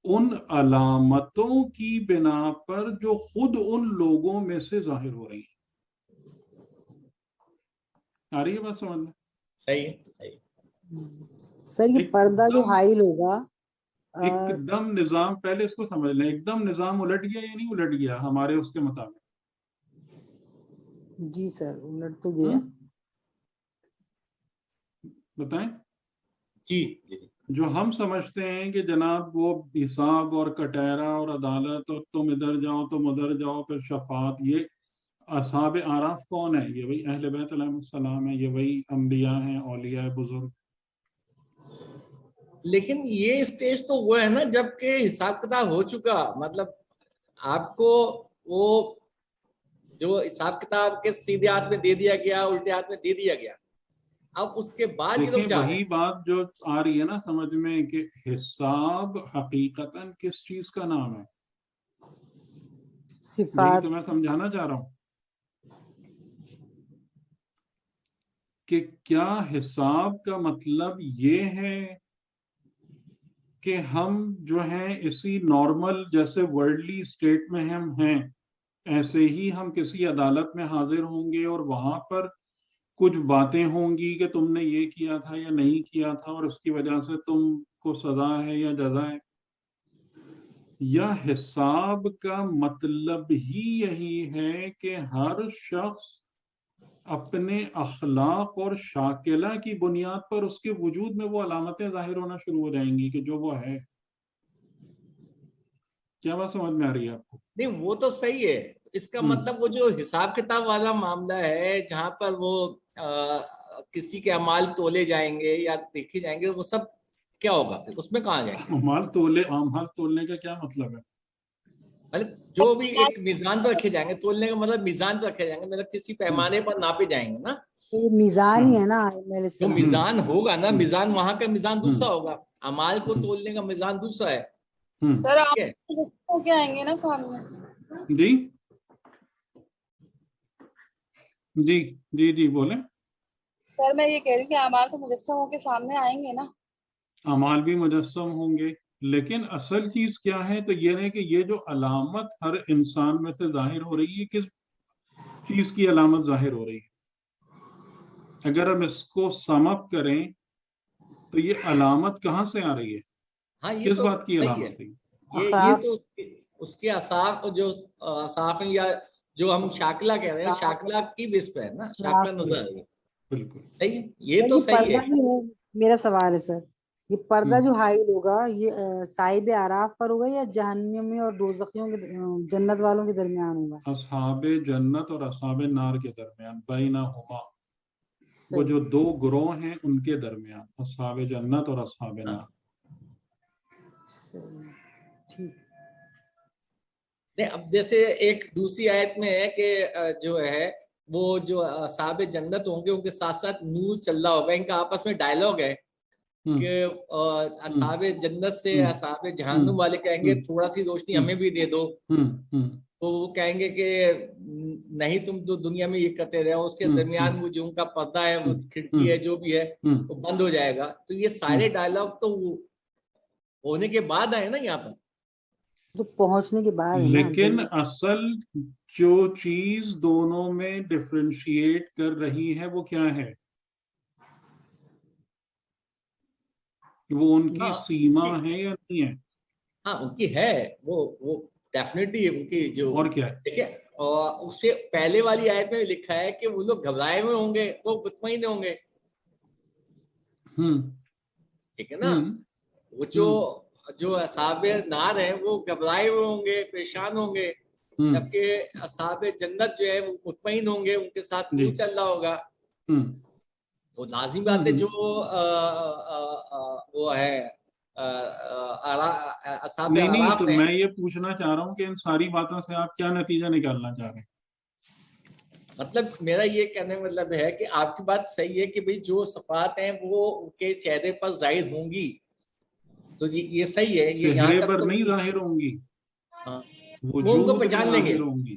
Speaker 1: ان علامتوں کی بنا پر جو خود ان لوگوں میں سے ظاہر ہو رہی ہیں. آ رہی ہے بات سمجھ میں؟
Speaker 2: صحیح.
Speaker 3: سر یہ پردہ جو حائل ہوگا
Speaker 1: ایک دم نظام، پہلے اس کو سمجھ لیں، ایک دم نظام الٹ گیا یا نہیں الٹ گیا ہمارے اس کے مطابق؟
Speaker 3: جی سر، الٹ تو گیا.
Speaker 1: بتائیں.
Speaker 2: جی.
Speaker 1: جو ہم سمجھتے ہیں کہ جناب وہ حساب اور کٹہرا اور عدالت اور تم ادھر جاؤ تم ادھر جاؤ پھر شفاعت، یہ اصحاب اعراف کون ہے؟ یہ وہی اہل بیت علیہ السلام ہے، یہ وہی انبیاء ہیں، اولیاء بزرگ.
Speaker 2: لیکن یہ اسٹیج تو وہ ہے نا جب کہ حساب کتاب ہو چکا. مطلب آپ کو وہ جو حساب کتاب کے سیدھے ہاتھ میں دے دیا گیا، الٹے ہاتھ میں دے دیا گیا. اب اس کے بعد یہ
Speaker 1: دیکھیں وہی بات جو آ رہی ہے نا سمجھ میں کہ حساب حقیقتاً کس چیز کا نام ہے؟
Speaker 3: صفات.
Speaker 1: تو میں سمجھانا چاہ رہا ہوں کہ کیا حساب کا مطلب یہ ہے کہ ہم جو ہیں اسی نارمل جیسے ورلڈلی اسٹیٹ میں ہم ہیں ایسے ہی ہم کسی عدالت میں حاضر ہوں گے اور وہاں پر کچھ باتیں ہوں گی کہ تم نے یہ کیا تھا یا نہیں کیا تھا اور اس کی وجہ سے تم کو سزا ہے یا جزا ہے؟ یا حساب کا مطلب ہی یہی ہے کہ ہر شخص اپنے اخلاق اور شاکلہ کی بنیاد پر اس کے وجود میں وہ علامتیں ظاہر ہونا شروع ہو جائیں گی کہ جو وہ ہے؟ کیا بات سمجھ میں آ رہی ہے آپ کو؟
Speaker 2: نہیں وہ تو صحیح ہے. اس کا مطلب وہ جو حساب کتاب والا معاملہ ہے جہاں پر وہ کسی کے اعمال تولے جائیں گے یا دیکھے جائیں گے، وہ سب کیا ہوگا پھر اس میں کہاں جائیں گے؟
Speaker 1: اعمال تولنے کا کیا مطلب ہے؟
Speaker 2: مطلب جو بھی ایک میزان پر رکھے جائیں گے، تولنے کا مطلب میزان پر رکھے جائیں گے، مطلب کسی پیمانے پر ناپے جائیں گے نا.
Speaker 3: میزان ہی ہے نا
Speaker 2: جو میزان ہوگا نا، میزان وہاں کا میزان دوسرا ہوگا، اعمال کو تولنے کا میزان دوسرا ہے.
Speaker 5: سر آپ ہو کے آئیں گے نا سامنے؟
Speaker 1: جی جی جی جی بولیں.
Speaker 5: سر میں یہ کہہ رہی ہوں کہ اعمال تو مجسم ہو کے سامنے آئیں گے نا.
Speaker 1: اعمال بھی مجسم ہوں گے، لیکن اصل چیز کیا ہے تو یہ ہے کہ یہ جو علامت ہر انسان میں سے ظاہر ہو رہی ہے، کس چیز کی علامت ظاہر ہو رہی ہے؟ اگر ہم اس کو سم اپ کریں تو یہ علامت کہاں سے آ رہی ہے؟
Speaker 2: ہاں یہ
Speaker 1: کس
Speaker 2: تو
Speaker 1: بات کی علامت ہے؟
Speaker 2: یہ تو اس کے اصاف جو اصاف یا جو ہم شاکلہ کہہ رہے ہیں، شاکلہ کی بیس پہ ہے نا، شاکلہ نظر آ رہی ہے.
Speaker 1: بالکل
Speaker 2: صحیح، یہ تو صحیح ہے.
Speaker 3: میرا سوال ہے سر، یہ پردہ جو حائل ہوگا یہ صاحب اعراف پر ہوگا یا جہنمی اور دوزخیوں کے جنت والوں کے درمیان ہوگا؟
Speaker 1: اصحاب جنت اور اصحاب نار کے درمیان، بینہما، وہ جو دو گروہ ہیں ان کے درمیان، اصحاب جنت اور اصحاب نار.
Speaker 2: اب جیسے ایک دوسری آیت میں ہے کہ جو ہے وہ جو اصحاب جنت ہوں گے ان کے ساتھ ساتھ نور چل رہا ہوگا. ان کا آپس میں ڈائلاگ ہے کہ اصحاب جنت سے اصحاب جہنم والے کہیں گے تھوڑا سی روشنی ہمیں بھی دے دو، تو وہ کہیں گے کہ نہیں تم تو دنیا میں یہ کرتے رہے ہو. اس کے درمیان وہ جو ان کا پردہ ہے، وہ کھڑکی ہے، جو بھی ہے وہ بند ہو جائے گا. تو یہ سارے ڈائلاگ تو ہونے کے بعد آئے نا یہاں پر،
Speaker 3: تو پہنچنے کے بعد.
Speaker 1: لیکن اصل جو چیز دونوں میں ڈفرینشیٹ کر رہی ہے وہ کیا ہے؟ وہ ان کی سیما ہے یا نہیں ہے؟
Speaker 2: ہاں ان کی ہے، وہ ڈیفینیٹلی ان کی جو،
Speaker 1: اور کیا ہے؟
Speaker 2: ٹھیک ہے. اور اس سے پہلے والی آیت میں لکھا ہے کہ وہ لوگ گھبرائے ہوئے ہوں گے، وہ مطمئن ہوں گے. ٹھیک ہے نا. وہ جو اصحاب نار ہیں وہ گھبرائے ہوئے ہوں گے، پریشان ہوں گے، جبکہ اصحاب جنت جو ہے وہ مطمئن ہوں گے، ان کے ساتھ نور چل رہا ہوگا. تو لازم بات ہے جو وہ ہے اصحاب اعراف
Speaker 1: تو
Speaker 2: ہیں.
Speaker 1: میں یہ پوچھنا چاہ رہا ہوں کہ ان ساری باتوں سے آپ کیا نتیجہ نکالنا چاہ رہے ہیں؟
Speaker 2: مطلب میرا یہ کہنے کا مطلب ہے کہ آپ کی بات صحیح ہے کہ بھئی جو صفات ہیں وہ ان کے چہرے پر ظاہر ہوں گی، تو یہ صحیح ہے. یہ یہاں
Speaker 1: چہرے
Speaker 2: تک
Speaker 1: پر
Speaker 2: تو
Speaker 1: نہیں ظاہر ہوں گی،
Speaker 2: وہ ان کو پہچان لیں گے.
Speaker 1: ہوں گی،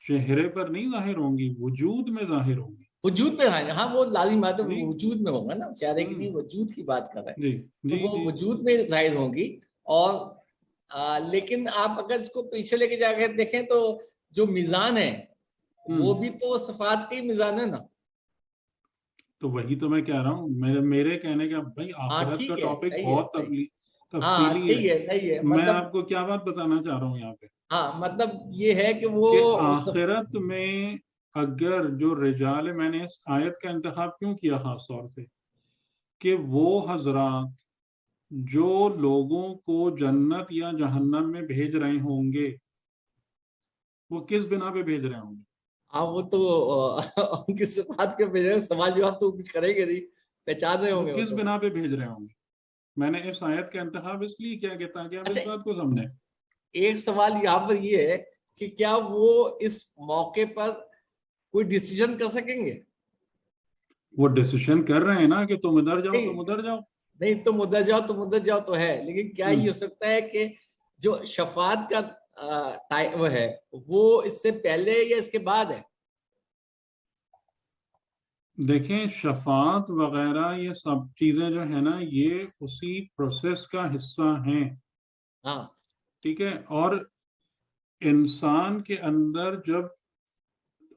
Speaker 1: چہرے پر نہیں ظاہر ہوں گی، وجود میں ظاہر ہوں گی.
Speaker 2: وجود میں آئیں گے، ہاں وہ لازم بات ہے، وجود میں ہوگا نا، چہرے کی نہیں وجود کی بات کر رہے ہیں. تو وہ وجود میں ظاہر ہوں گی. اور لیکن آپ اگر اس کو پیچھے لے کے جا کے دیکھیں تو جو میزان ہے وہ بھی تو صفات کے میزان ہے نا.
Speaker 1: تو وہی تو میں کہہ رہا ہوں، میرے کہنے کا بھائی آخرت کا ٹاپک بہت تفصیلی ہے. میں آپ کو کیا بات بتانا چاہ رہا ہوں یہاں پہ،
Speaker 2: ہاں مطلب یہ ہے کہ وہ
Speaker 1: آخرت میں اگر جو رجال، میں نے اس آیت کا انتخاب کیوں کیا خاص طور سے، کہ وہ حضرات جو لوگوں کو جنت یا جہنم میں بھیج رہے ہوں گے وہ کس بنا پہ بھیج رہے ہوں گے؟
Speaker 2: وہ تو ان کی صفات کے بھیج رہے ہیں، سوال جواب تو کچھ کریں گے نہیں، پہچان رہے ہوں گے.
Speaker 1: کس بنا پہ بھیج رہے ہوں گے؟ میں نے اس آیت کا انتخاب اس لیے کیا کہ تاکہ آپ اس بات کو سمجھیں.
Speaker 2: ایک سوال یہاں پر یہ ہے کہ کیا وہ اس موقع پر کوئی ڈیسیجن کر سکیں گے؟
Speaker 1: وہ ڈیسیشن کر رہے ہیں نا کہ تم ادھر جاؤ تم ادھر جاؤ.
Speaker 2: نہیں تم ادھر جاؤ تم ادھر جاؤ تو ہے، لیکن کیا یہ ہو سکتا ہے کہ جو شفاعت کا وہ ہے وہ اس سے پہلے یا اس کے بعد ہے؟
Speaker 1: دیکھیں شفاعت وغیرہ یہ سب چیزیں جو ہے نا یہ اسی پروسیس کا حصہ ہیں.
Speaker 2: ہاں
Speaker 1: ٹھیک ہے. اور انسان کے اندر جب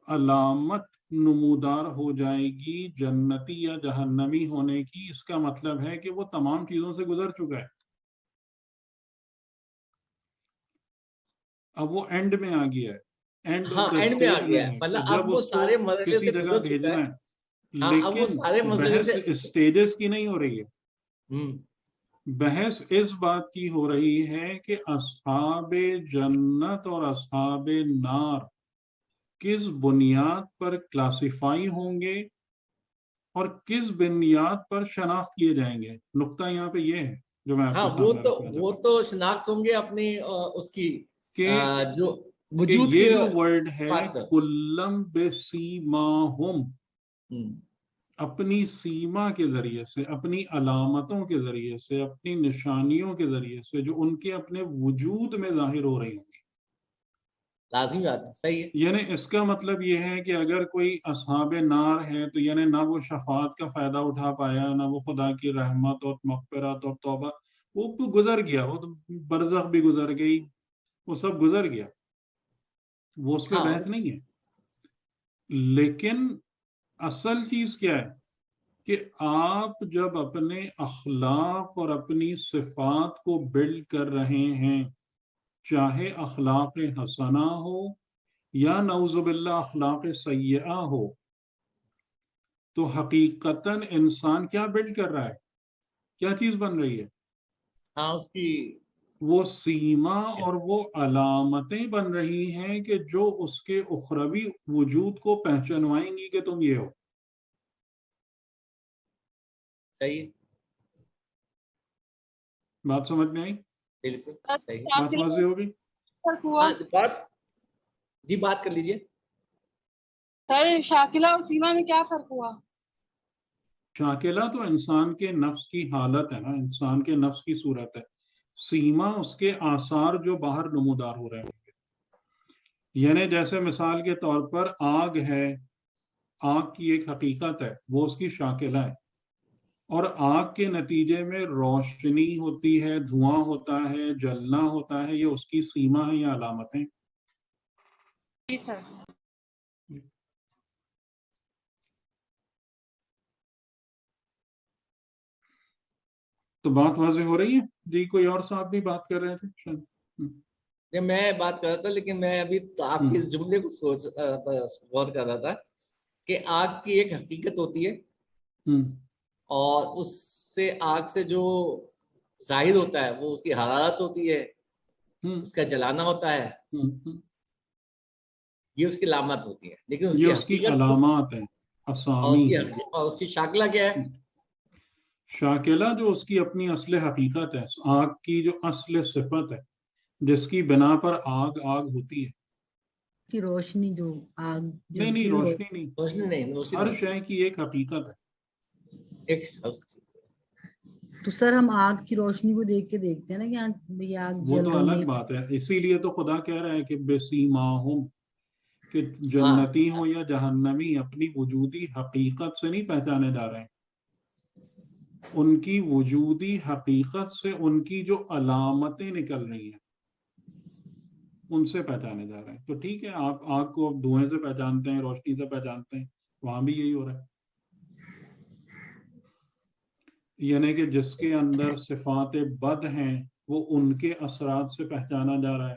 Speaker 1: علامت نمودار ہو جائے گی جنتی یا جہنمی ہونے کی، اس کا مطلب ہے کہ وہ تمام چیزوں سے گزر چکا ہے. اب وہ اینڈ میں آ گیا ہے، اینڈ
Speaker 2: ہاں اینڈ میں آ گیا ہے، مطلب اب وہ سارے مرحلے سے گزر چکا ہے.
Speaker 1: لیکن بحث اسٹیجز کی نہیں ہو رہی ہے. بحث اس بات کی ہو رہی ہے کہ اصحاب جنت اور اصحاب نار کس بنیاد پر کلاسیفائی ہوں گے اور کس بنیاد پر شناخت کیے جائیں گے. نقطہ یہاں پہ یہ ہے جو میں آپ کے سامنے رکھنا چاہتا ہوں.
Speaker 2: وہ تو شناخت ہوں گے اپنی اس کی جو وجود
Speaker 1: یہ جو ورڈ ہے کلم بسیماہم، اپنی سیما کے ذریعے سے، اپنی علامتوں کے ذریعے سے، اپنی نشانیوں کے ذریعے سے جو ان کے اپنے وجود میں ظاہر ہو رہی ہوں گی.
Speaker 2: لازمی بات ہے، صحیح ہے.
Speaker 1: یعنی اس کا مطلب یہ ہے کہ اگر کوئی اصحاب نار ہے تو یعنی نہ وہ شفاعت کا فائدہ اٹھا پایا، نہ وہ خدا کی رحمت اور مغفرت اور توبہ، وہ تو گزر گیا، وہ تو برزخ بھی گزر گئی، وہ سب گزر گیا، وہ اس پہ بحث نہیں ہے. لیکن اصل چیز کیا ہے کہ آپ جب اپنے اخلاق اور اپنی صفات کو بلڈ کر رہے ہیں، چاہے اخلاق حسنہ ہو یا نعوذ باللہ اخلاق سیئہ ہو، تو حقیقتاً انسان کیا بلڈ کر رہا ہے، کیا چیز بن رہی ہے؟
Speaker 2: ہاں اس کی
Speaker 1: وہ سیما اور وہ علامتیں بن رہی ہیں کہ جو اس کے اخروی وجود کو پہچانوائیں گی کہ تم یہ ہو.
Speaker 2: صحیح
Speaker 1: بات سمجھ میں آئی؟
Speaker 2: بالکل صحیح.
Speaker 1: بات واضح ہوگی؟
Speaker 2: جی بات کر لیجئے.
Speaker 5: سر شاکلہ اور سیما میں کیا فرق ہوا؟
Speaker 1: شاکلہ تو انسان کے نفس کی حالت ہے نا، انسان کے نفس کی صورت ہے. سیما اس کے آثار جو باہر نمودار ہو رہے ہیں. یعنی جیسے مثال کے طور پر آگ ہے، آگ کی ایک حقیقت ہے، وہ اس کی شاکلہ ہے. اور آگ کے نتیجے میں روشنی ہوتی ہے، دھواں ہوتا ہے، جلنا ہوتا ہے، یہ اس کی سیما ہے یا علامتیں.
Speaker 5: جی سر.
Speaker 1: تو بات واضح ہو رہی ہے جی؟ کوئی اور صاحب بھی بات کر رہے تھے شاید؟
Speaker 2: میں بات کر رہا تھا، لیکن میں ابھی آپ کے اس جملے کو غور کر رہا تھا کہ آگ کی ایک حقیقت ہوتی ہے اور اس سے آگ سے جو ظاہر ہوتا ہے وہ اس کی حرارت ہوتی ہے، اس کا جلانا ہوتا ہے، یہ اس کی علامت ہوتی ہے. لیکن اس کی
Speaker 1: علامات ہیں، اسامی ہیں.
Speaker 2: اور اس کی شاکلہ کیا ہے؟
Speaker 1: شاکلہ جو اس کی اپنی اصل حقیقت ہے، آگ کی جو اصل صفت ہے جس کی بنا پر آگ ہوتی ہے.
Speaker 3: کی روشنی جو آگ
Speaker 1: نہیں روشنی نہیں، ہر شے کی ایک حقیقت ہے.
Speaker 3: تو سر ہم آگ کی روشنی کو دیکھ کے دیکھتے ہیں نا کہ آگ
Speaker 1: وہ تو الگ بات ہے. اسی لیے تو خدا کہہ رہا ہے کہ بسیماہم، کہ جنتی ہو یا جہنمی اپنی وجودی حقیقت سے نہیں پہچانے جا رہے ہیں، ان کی وجودی حقیقت سے ان کی جو علامتیں نکل رہی ہیں ان سے پہچانے جا رہے ہیں. تو ٹھیک ہے، آپ آگ کو دھوئیں سے پہچانتے ہیں، روشنی سے پہچانتے ہیں، وہاں بھی یہی ہو رہا ہے. یعنی کہ جس کے اندر صفات بد ہیں وہ ان کے اثرات سے پہچانا جا رہا ہے،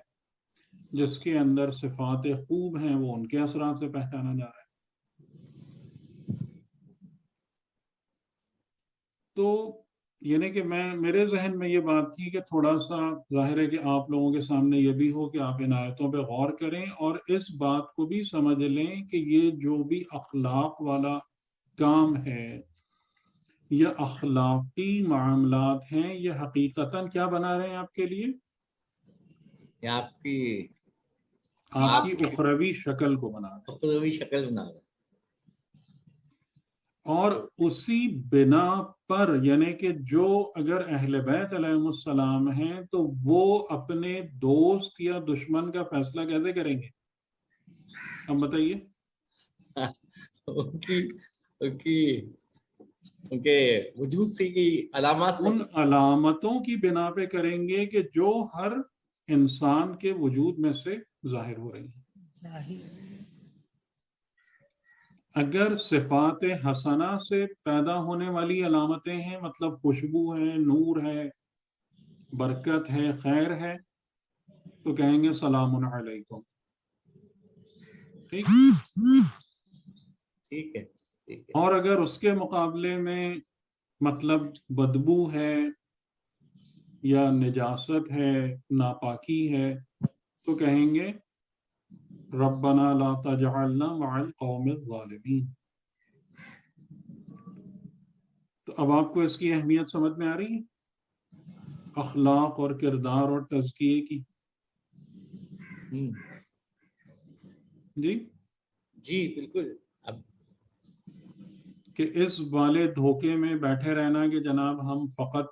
Speaker 1: جس کے اندر صفات خوب ہیں وہ ان کے اثرات سے پہچانا جا رہا ہے. تو یعنی کہ میرے ذہن میں یہ بات تھی کہ تھوڑا سا ظاہر ہے کہ آپ لوگوں کے سامنے یہ بھی ہو کہ آپ ان آیتوں پہ غور کریں اور اس بات کو بھی سمجھ لیں کہ یہ جو بھی اخلاق والا کام ہے، یہ اخلاقی معاملات ہیں، یہ حقیقتاً کیا بنا رہے ہیں آپ کے لیے؟
Speaker 2: آپ کی
Speaker 1: آپ کی اخروی شکل کو بنا رہے ہیں،
Speaker 2: اخروی شکل بنا رہے ہیں.
Speaker 1: اور اسی بنا پر یعنی کہ جو اگر اہل بیت علیہ السلام ہیں تو وہ اپنے دوست یا دشمن کا فیصلہ کیسے کریں گے؟ اب بتائیے.
Speaker 2: ان کے وجود سے کی علامات سے،
Speaker 1: ان علامتوں کی بنا پہ کریں گے کہ جو ہر انسان کے وجود میں سے ظاہر ہو رہی ہیں. اگر صفات حسنہ سے پیدا ہونے والی علامتیں ہیں، مطلب خوشبو ہے، نور ہے، برکت ہے، خیر ہے، تو کہیں گے سلام علیکم. ٹھیک
Speaker 2: ہے.
Speaker 1: اور اگر اس کے مقابلے میں مطلب بدبو ہے یا نجاست ہے، ناپاکی ہے، تو کہیں گے ربنا لا تجعلنا مع القوم الظالمین. تو اب آپ کو اس کی اہمیت سمجھ میں آ رہی ہے، اخلاق اور کردار اور تزکیے کی؟
Speaker 2: جی بالکل.
Speaker 1: کہ اس والے دھوکے میں بیٹھے رہنا کہ جناب ہم فقط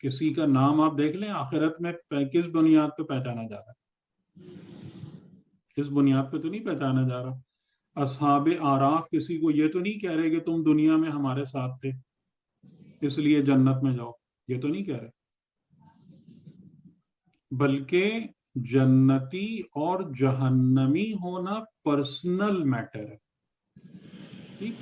Speaker 1: کسی کا نام آپ دیکھ لیں آخرت میں کس بنیاد پہ پہچانا جا رہا ہے، اس بنیاد پہ تو نہیں پہچانا جا رہا. اصحاب آراف کسی کو یہ تو نہیں کہہ رہے کہ تم دنیا میں ہمارے ساتھ تھے اس لیے جنت میں جاؤ، یہ تو نہیں کہہ رہے، بلکہ جنتی اور جہنمی ہونا پرسنل میٹر ہے. ٹھیک،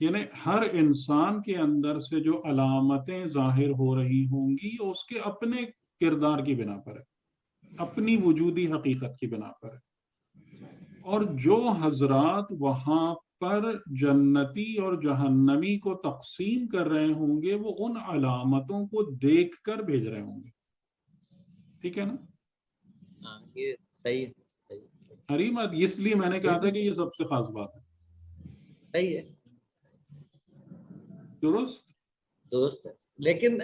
Speaker 1: یعنی ہر انسان کے اندر سے جو علامتیں ظاہر ہو رہی ہوں گی اس کے اپنے کردار کی بنا پر ہے، اپنی وجودی حقیقت کی بنا پر ہے. اور جو حضرات وہاں پر جنتی اور جہنمی کو تقسیم کر رہے ہوں گے وہ ان علامتوں کو دیکھ کر بھیج رہے ہوں گے. ٹھیک ہے نا؟
Speaker 2: یہ صحیح ہے.
Speaker 1: حریمت، اس لیے میں نے کہا تھا کہ یہ سب سے خاص بات ہے.
Speaker 2: صحیح ہے،
Speaker 1: درست
Speaker 2: ہے. لیکن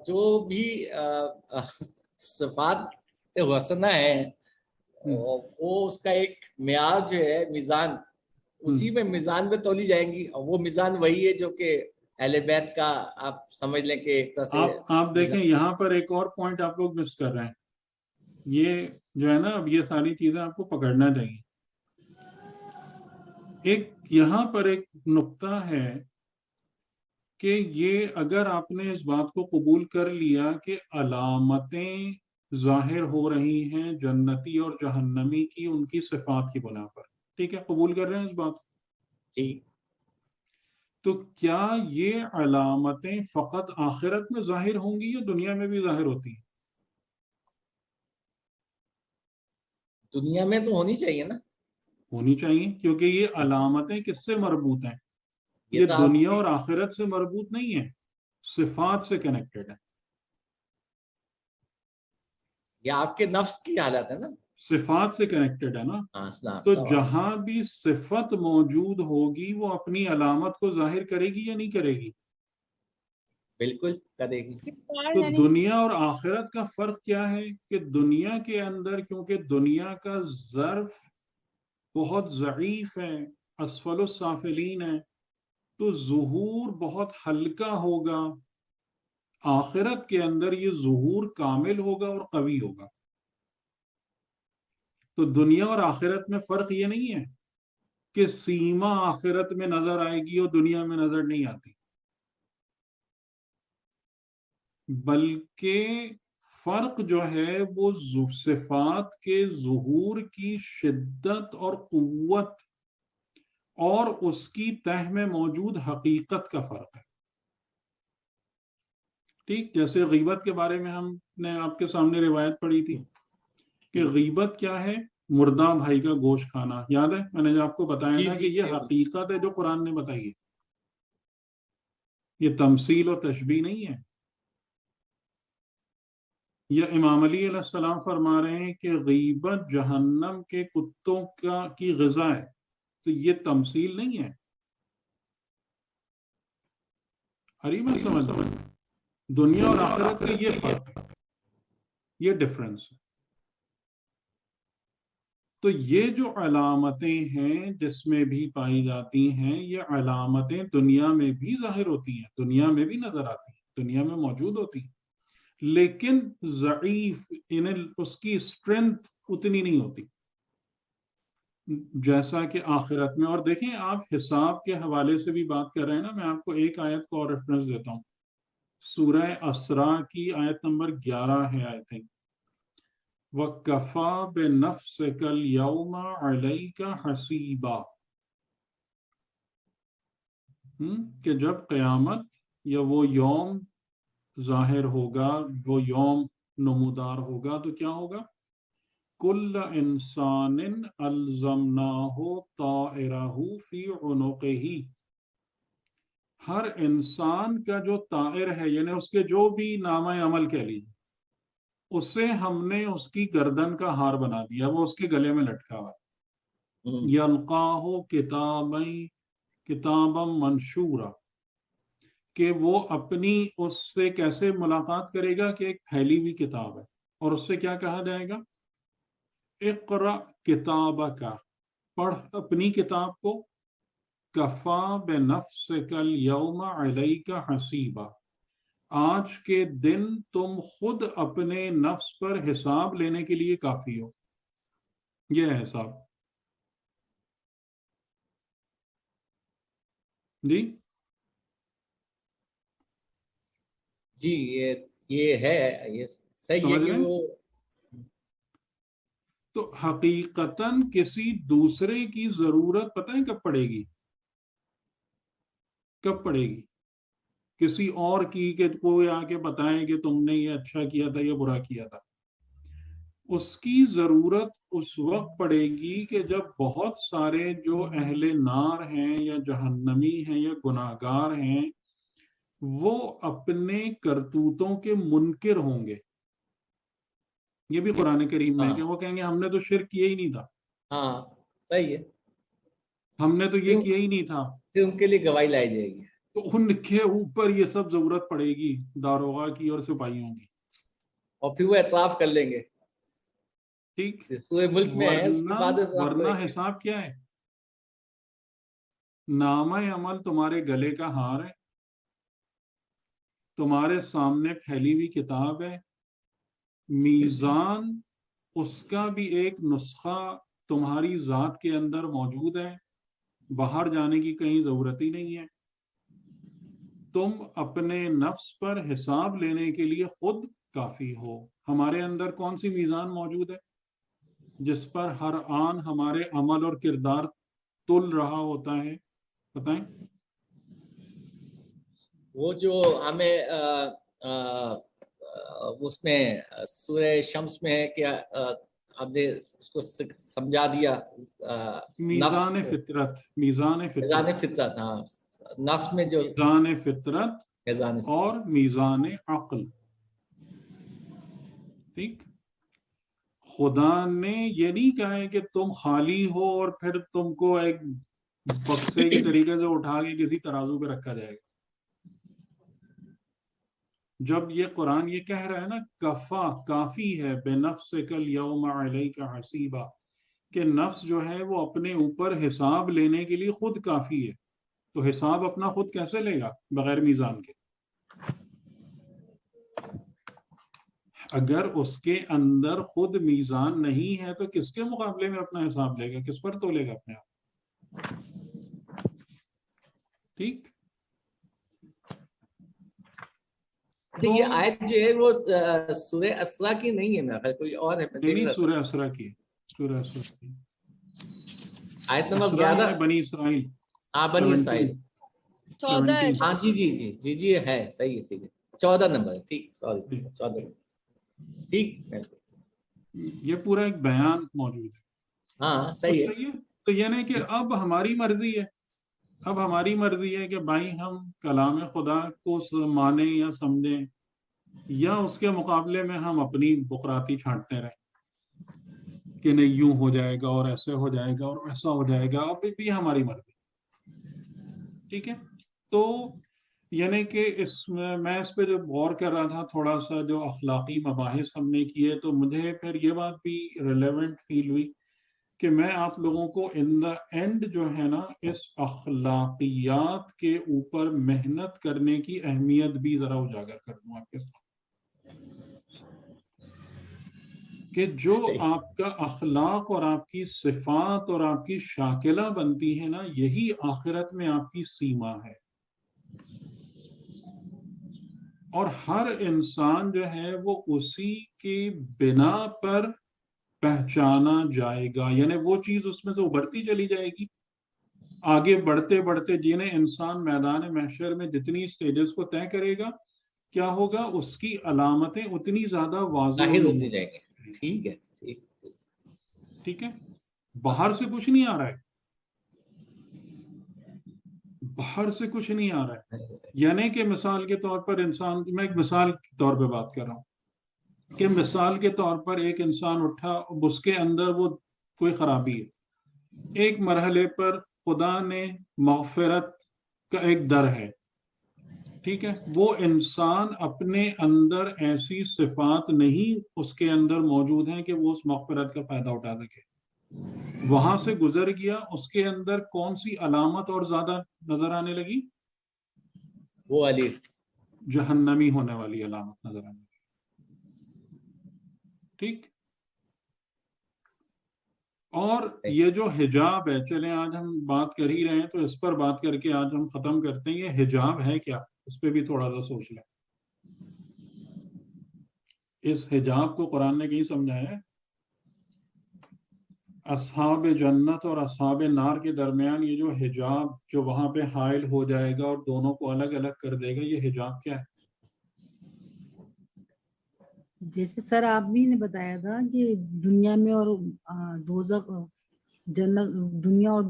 Speaker 2: جو بھی صفات حسنہ ہے وہ اس کا ایک معیار جو ہے میزان، اسی میں میزان میں تولی جائیں گی، اور وہ میزان وہی ہے جو کہ اہل بیت کا آپ سمجھ لیں کہ ایک طرح سے.
Speaker 1: آپ دیکھیں یہاں پر ایک اور پوائنٹ آپ لوگ مس کر رہے ہیں. یہ جو ہے نا اب یہ ساری چیزیں آپ کو پکڑنا چاہیے. ایک یہاں پر ایک نقطہ ہے کہ یہ اگر آپ نے اس بات کو قبول کر لیا کہ علامتیں ظاہر ہو رہی ہیں جنتی اور جہنمی کی ان کی صفات کی بنا پر، ٹھیک ہے، قبول کر رہے ہیں اس بات کو؟
Speaker 2: جی.
Speaker 1: تو کیا یہ علامتیں فقط آخرت میں ظاہر ہوں گی یا دنیا میں بھی ظاہر ہوتی ہیں؟
Speaker 2: دنیا میں تو ہونی چاہیے نا.
Speaker 1: ہونی چاہیے، کیونکہ یہ علامتیں کس سے مربوط ہیں؟ یہ دنیا اور آخرت سے مربوط نہیں ہے، صفات سے کنیکٹڈ ہے.
Speaker 2: یہ آپ کے نفس کی حالت ہے نا،
Speaker 1: صفات سے کنیکٹڈ ہے نا. تو جہاں بھی صفت موجود ہوگی وہ اپنی علامت کو ظاہر کرے گی یا نہیں کرے گی؟
Speaker 2: بالکل کرے گی.
Speaker 1: تو دنیا اور آخرت کا فرق کیا ہے کہ دنیا کے اندر کیونکہ دنیا کا ظرف بہت ضعیف ہے، اسفل السافلین ہے، تو ظہور بہت ہلکا ہوگا. آخرت کے اندر یہ ظہور کامل ہوگا اور قوی ہوگا. تو دنیا اور آخرت میں فرق یہ نہیں ہے کہ سیما آخرت میں نظر آئے گی اور دنیا میں نظر نہیں آتی، بلکہ فرق جو ہے وہ صفات کے ظہور کی شدت اور قوت اور اس کی تہ میں موجود حقیقت کا فرق ہے. ٹھیک، جیسے غیبت کے بارے میں ہم نے آپ کے سامنے روایت پڑھی تھی کہ غیبت کیا ہے؟ مردہ بھائی کا گوشت کھانا. یاد ہے میں نے جو آپ کو بتایا تھا کہ یہ حقیقت ہے جو قرآن نے بتائی ہے، یہ تمثیل اور تشبیہ نہیں ہے. یا امام علی علیہ السلام فرما رہے ہیں کہ غیبت جہنم کے کتوں کی غذا ہے، تو یہ تمثیل نہیں ہے. حریمہ سمجھ دنیا اور آخرت کا یہ فرق ہے، یہ ڈفرنس ہے. تو یہ جو علامتیں ہیں جس میں بھی پائی جاتی ہیں، یہ علامتیں دنیا میں بھی ظاہر ہوتی ہیں، دنیا میں بھی نظر آتی ہیں، دنیا میں موجود ہوتی ہیں، لیکن ضعیف، انہیں اس کی اسٹرینتھ اتنی نہیں ہوتی جیسا کہ آخرت میں. اور دیکھیں آپ حساب کے حوالے سے بھی بات کر رہے ہیں نا، میں آپ کو ایک آیت کو اور ریفرنس دیتا ہوں. سورہ اسراء کی آیت نمبر 11 ہے آئی تھنک. وَكَفَى بِنَفْسِكَ الْيَوْمَ عَلَيْكَ حَسِيبًا، کہ جب قیامت یا وہ یوم ظاہر ہوگا، وہ یوم نمودار ہوگا، تو کیا ہوگا؟ كُلَّ إِنسَانٍ أَلْزَمْنَاهُ طَائِرَهُ فِي عُنُقِهِ، ہر انسان کا جو طائر ہے، یعنی اس کے جو بھی نامہ عمل کہہ لیجیے، اسے ہم نے اس کی گردن کا ہار بنا دیا، وہ اس کے گلے میں لٹکا ہوا ہے. یلقاہ کتابا منشورا، کہ وہ اپنی اس سے کیسے ملاقات کرے گا کہ ایک پھیلی ہوئی کتاب ہے، اور اس سے کیا کہا جائے گا؟ اقرأ کتابک، پڑھ اپنی کتاب کو. کفا بنفسک اليوم علیک حسیبا، آج کے دن تم خود اپنے نفس پر حساب لینے کے لیے کافی ہو. یہ ہے حساب. جی
Speaker 2: جی یہ ہے، یہ صحیح ہے کہ وہ
Speaker 1: تو حقیقتاً کسی دوسرے کی ضرورت پتہ ہے کب پڑے گی؟ کب پڑے گی؟ کسی اور کی، کہ کوئی آ کے بتائیں کہ تم نے یہ اچھا کیا تھا یا برا کیا تھا. اس کی ضرورت اس وقت پڑے گی کہ جب بہت سارے جو اہل نار ہیں یا جہنمی ہیں یا گناہگار ہیں، وہ اپنے کرتوتوں کے منکر ہوں گے. یہ بھی قرآن کریم میں ہے کہ وہ کہیں گے ہم نے تو شرک کیا ہی نہیں تھا.
Speaker 2: ہاں صحیح ہے،
Speaker 1: ہم نے تو یہ کیا ہی نہیں تھا.
Speaker 2: کہ ان کے لیے گواہی لائی جائے گی.
Speaker 1: تو ان کے اوپر یہ سب ضرورت پڑے گی داروغہ کی اور سپاہیوں کی،
Speaker 2: اور پھر وہ اعتراف کر لیں گے.
Speaker 1: ٹھیک.
Speaker 2: سورہ ملک میں ہے، اس کے بعد
Speaker 1: ورنہ حساب کیا ہے؟ نامہ عمل تمہارے گلے کا ہار ہے، تمہارے سامنے پھیلی ہوئی کتاب ہے. میزان، اس کا بھی ایک نسخہ تمہاری ذات کے اندر موجود ہے، باہر جانے کی کہیں ضرورت ہی نہیں ہے. تم اپنے نفس پر حساب لینے کے لیے خود کافی ہو. ہمارے اندر کون سی میزان موجود ہے جس پر ہر آن ہمارے عمل اور کردار تل رہا ہوتا ہے؟ بتائیں.
Speaker 2: وہ جو ہمیں اس میں سورہ شمس میں ہے کہ ہم نے اس کو سمجھا دیا،
Speaker 1: میزان فطرت، میزان
Speaker 2: فطرت، ہاں نفس میں جو
Speaker 1: میزان فطرت اور میزان عقل. ٹھیک. خدا نے یہ نہیں کہا ہے کہ تم خالی ہو اور پھر تم کو ایک بکسے کے طریقے سے اٹھا کے کسی ترازو پہ رکھا جائے گا. جب یہ قرآن یہ کہہ رہا ہے نا کفا، کافی ہے، بنفسک الیوم علیک حسیبا، کہ نفس جو ہے وہ اپنے اوپر حساب لینے کے لیے خود کافی ہے. تو حساب اپنا خود کیسے لے گا بغیر میزان کے؟ اگر اس کے اندر خود میزان نہیں ہے تو کس کے مقابلے میں اپنا حساب لے گا؟ کس پر تولے گا اپنے آپ؟ ٹھیک.
Speaker 2: یہ آیت جو ہے وہ سورہ اسراء کی نہیں ہے، میرا کوئی اور ہے.
Speaker 1: نہیں، سورہ اسراء کی، سورہ اسراء کی
Speaker 2: آیت نمبر 11،
Speaker 1: بنی اسرائیل.
Speaker 2: ہاں بنی اسرائیل
Speaker 5: 14.
Speaker 2: ہاں جی جی جی جی جی ہے، صحیح ہے، صحیح ہے. 14 نمبر، ٹھیک، سوری 14، ٹھیک.
Speaker 1: یہ پورا ایک بیان موجود ہے.
Speaker 2: ہاں صحیح ہے.
Speaker 1: تو یعنی کہ اب ہماری مرضی ہے، اب ہماری مرضی ہے کہ بھائی ہم کلام خدا کو مانیں یا سمجھیں، یا اس کے مقابلے میں ہم اپنی بقراتی چھانٹتے رہیں کہ نہیں یوں ہو جائے گا اور ایسے ہو جائے گا اور ایسا ہو جائے گا. اب بھی ہماری مرضی. ٹھیک ہے. تو یعنی کہ میں اس پہ جو غور کر رہا تھا، تھوڑا سا جو اخلاقی مباحث ہم نے کیے، تو مجھے پھر یہ بات بھی ریلیونٹ فیل ہوئی کہ میں آپ لوگوں کو ان دا اینڈ جو ہے نا اس اخلاقیات کے اوپر محنت کرنے کی اہمیت بھی ذرا اجاگر کر دوں آپ کے ساتھ، کہ جو آپ کا اخلاق اور آپ کی صفات اور آپ کی شاکلہ بنتی ہے نا، یہی آخرت میں آپ کی سیما ہے. اور ہر انسان جو ہے وہ اسی کی بنا پر پہچانا جائے گا، یعنی وہ چیز اس میں سے ابھرتی چلی جائے گی. آگے بڑھتے بڑھتے جنہیں انسان میدان محشر میں جتنی سٹیجز کو طے کرے گا، کیا ہوگا، اس کی علامتیں اتنی زیادہ واضح
Speaker 2: ہوتی جائیں گی. ٹھیک ہے،
Speaker 1: ٹھیک ہے. باہر سے کچھ نہیں آ رہا ہے، باہر سے کچھ نہیں آ رہا ہے. یعنی کہ مثال کے طور پر انسان، میں ایک مثال کے طور پہ بات کر رہا ہوں، کہ مثال کے طور پر ایک انسان اٹھا، اس کے اندر وہ کوئی خرابی ہے. ایک مرحلے پر خدا نے مغفرت کا ایک در ہے، ٹھیک ہے. وہ انسان اپنے اندر ایسی صفات نہیں اس کے اندر موجود ہیں کہ وہ اس مغفرت کا فائدہ اٹھا سکے. وہاں سے گزر گیا، اس کے اندر کون سی علامت اور زیادہ نظر آنے لگی؟
Speaker 2: وہ علی
Speaker 1: جہنمی ہونے والی علامت نظر آنے لگی. ٹھیک. اور یہ جو حجاب ہے، چلیں آج ہم بات کر ہی رہے ہیں تو اس پر بات کر کے آج ہم ختم کرتے ہیں. یہ حجاب ہے کیا، اس پہ بھی تھوڑا سا سوچ لیں. اس حجاب کو قرآن نے کہیں سمجھایا ہے؟ اصحاب جنت اور اصحاب نار کے درمیان یہ جو حجاب جو وہاں پہ حائل ہو جائے گا اور دونوں کو الگ الگ کر دے گا، یہ حجاب کیا ہے؟
Speaker 3: جیسے سر آپ بھی نے بتایا تھا کہ دنیا میں اور دوزخ، جنت، دنیا اور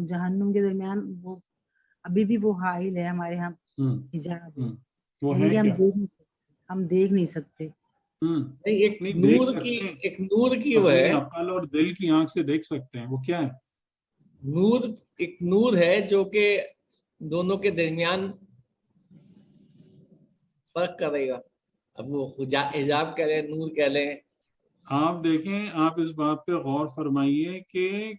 Speaker 3: جہنم کے درمیان وہ ابھی بھی وہ حائل ہے ہمارے یہاں حجاب، یعنی کہ ہم دیکھ نہیں سکتے.
Speaker 2: ایک نور کی وہ ہے،
Speaker 1: عقل اور دل کی آنکھ سے دیکھ سکتے ہیں. وہ کیا ہے؟
Speaker 2: نور، ایک نور ہے جو کہ دونوں کے درمیان فرق کرے گا. اب وہ حجاب کہہ لیں، نور کہہ لیں.
Speaker 1: آپ دیکھیں، آپ اس بات پہ غور فرمائیے کہ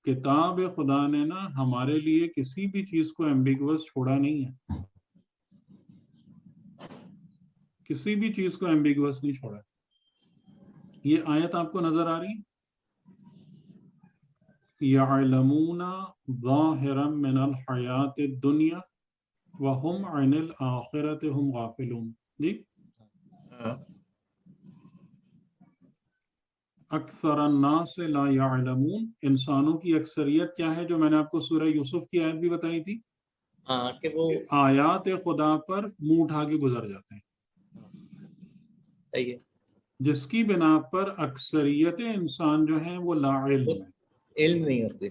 Speaker 1: کتاب خدا نے نا ہمارے لیے کسی بھی چیز کو ایمبیگوس چھوڑا نہیں ہے، کسی بھی چیز کو ایمبیگوس نہیں چھوڑا. یہ آیت آپ کو نظر آ رہی؟ یعلمون ظاہرا من الحیات الدنیا وہم عن الآخرۃ ہم غافلون. جی، اکثر الناس لا یعلمون، انسانوں کی اکثریت کیا ہے، جو میں نے آپ کو سورہ یوسف کی آیت بھی بتائی تھی،
Speaker 2: کہ وہ
Speaker 1: آیات خدا پر منہ اٹھا کے گزر جاتے ہیں.
Speaker 2: صحیح ہے.
Speaker 1: جس کی بنا پر اکثریت انسان جو ہیں وہ لا علم ہے،
Speaker 2: علم نہیں ہوتی.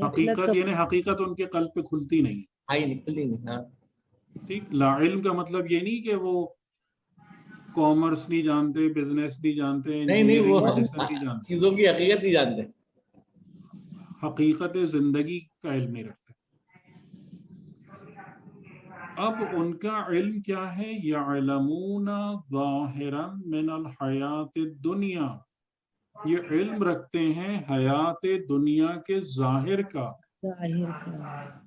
Speaker 1: حقیقت یعنی حقیقت ان کے قلب پہ کھلتی نہیں ہے. ٹھیک. لا علم کا مطلب یہ نہیں کہ وہ کامرس نہیں جانتے، بزنس نہیں جانتے،
Speaker 2: نہیں، وہ
Speaker 1: میڈیسن نہیں جانتے،
Speaker 2: چیزوں کی حقیقت نہیں جانتے،
Speaker 1: حقیقت زندگی کا علم نہیں رکھتے. اب ان کا علم کیا ہے؟ یعلمون ظاہرا من الحیات الدنیا، یہ علم رکھتے ہیں حیات دنیا کے ظاہر کا.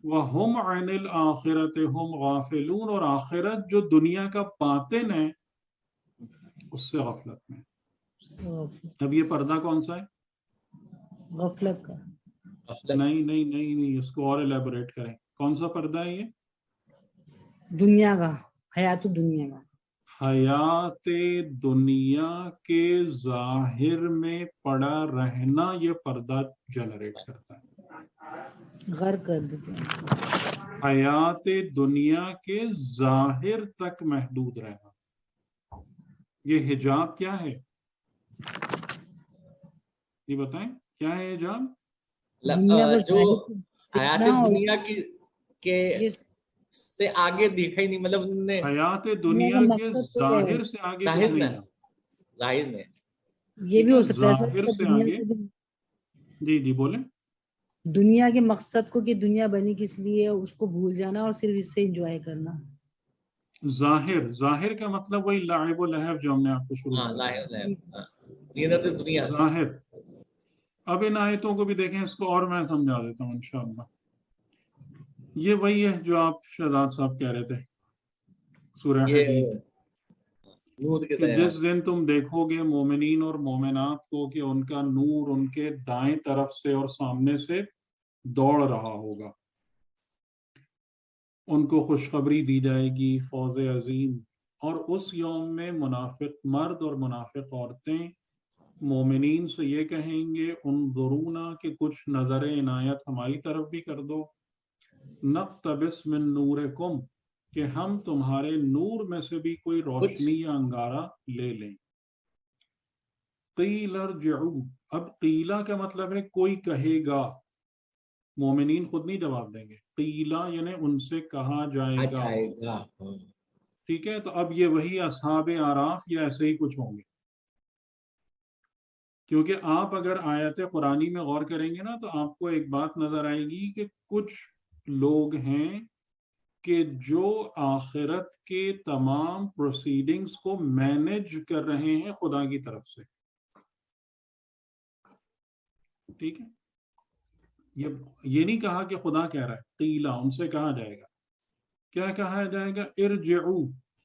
Speaker 1: وہم عن الآخرۃ ہم غافلون، اور آخرت جو دنیا کا باطن ہے اس سے غفلت میں. اب یہ پردہ کون سا ہے؟
Speaker 3: غفلت کا.
Speaker 1: نہیں، اس کو اور الیبوریٹ کریں. کون سا پردہ ہے یہ؟
Speaker 3: دنیا کا، حیات دنیا کا.
Speaker 1: حیات دنیا کے ظاہر میں پڑا رہنا یہ پردہ جنریٹ کرتا ہے،
Speaker 3: غرق کر دیتے ہیں.
Speaker 1: حیات دنیا کے ظاہر تک محدود رہنا. یہ حجاب کیا ہے؟ یہ بتائیں کیا ہے حجاب؟
Speaker 2: جو حیات دنیا کے سے آگے دیکھا ہی نہیں، مطلب انہوں نے
Speaker 1: حیات دنیا کے ظاہر سے آگے
Speaker 2: ظاہر میں
Speaker 3: یہ بھی ہو سکتا ہے
Speaker 1: ظاہر سے آگے. جی بولیں.
Speaker 3: دنیا کے مقصد کو کہ دنیا بنی کس لیے، اس کو بھول جانا اور صرف اس سے انجوائے کرنا.
Speaker 1: ظاہر کا مطلب وہی لعب و لہو جو ہم نے آپ کو شروع میں
Speaker 2: زینت دنیا.
Speaker 1: ظاہر اب ان آیتوں کو بھی دیکھیں, اس کو اور میں سمجھا دیتا ہوں انشاءاللہ. یہ وہی ہے جو آپ شہزاد صاحب کہہ رہے تھے سورہ حدید, کہ جس دن تم دیکھو گے مومنین اور مومنات کو کہ ان کا نور ان کے دائیں طرف سے اور سامنے سے دوڑ رہا ہوگا, ان کو خوشخبری دی جائے گی فوز عظیم. اور اس یوم میں منافق مرد اور منافق عورتیں مومنین سے یہ کہیں گے انظرونا, کہ کچھ نظر عنایت ہماری طرف بھی کر دو, نقتبس من نورکم, کہ ہم تمہارے نور میں سے بھی کوئی روشنی یا انگارہ لے لیں. قیل ارجعوا, اب قیلا کا مطلب ہے کوئی کہے گا, مومنین خود نہیں جواب دیں گے. قیلا یعنی ان سے کہا جائے گا. ٹھیک ہے, تو اب یہ وہی اصحاب اعراف یا ایسے ہی کچھ ہوں گے, کیونکہ آپ اگر آیت قرآنی میں غور کریں گے نا تو آپ کو ایک بات نظر آئے گی کہ کچھ لوگ ہیں کہ جو آخرت کے تمام پروسیڈنگز کو مینج کر رہے ہیں خدا کی طرف سے. ٹھیک ہے, یہ نہیں کہا کہ خدا کہہ رہا ہے, قیلا ان سے کہا جائے گا. کیا کہا جائے گا؟ ارجعو,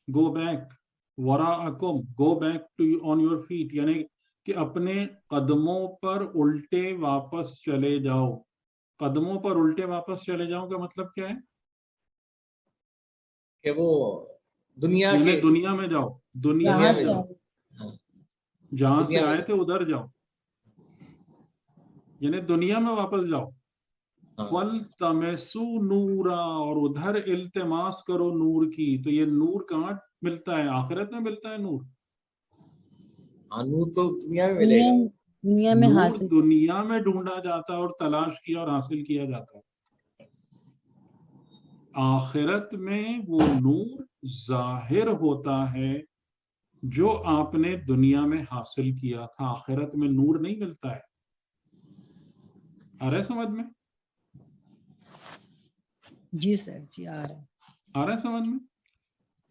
Speaker 1: گو بیک, وراءکم, go back to on your feet, یعنی کہ اپنے قدموں پر الٹے واپس چلے جاؤ. قدموں پر الٹے واپس چلے جاؤ کا مطلب کیا ہے؟
Speaker 2: کہ وہ دنیا
Speaker 1: یعنی
Speaker 2: کے
Speaker 1: دنیا میں جاؤ, دنیا میں جاؤ, جہاں سے آئے تھے ادھر جاؤ, یعنی دنیا میں واپس جاؤ. فَالْتَمِسُوا نُورًا, اور ادھر التماس کرو نور کی. تو یہ نور کہاں ملتا ہے؟ آخرت میں ملتا ہے نور.
Speaker 2: نور تو دنیا میں ملے گا,
Speaker 3: دنیا میں
Speaker 1: نور
Speaker 3: حاصل,
Speaker 1: دنیا میں ڈھونڈا جاتا ہے اور تلاش کیا اور حاصل کیا جاتا ہے. آخرت میں وہ نور ظاہر ہوتا ہے جو آپ نے دنیا میں حاصل کیا تھا. آخرت میں نور نہیں ملتا ہے. آ رہا ہے سمجھ میں؟
Speaker 3: جی سر, جی آ رہا ہے.
Speaker 1: آ رہا ہے سمجھ میں؟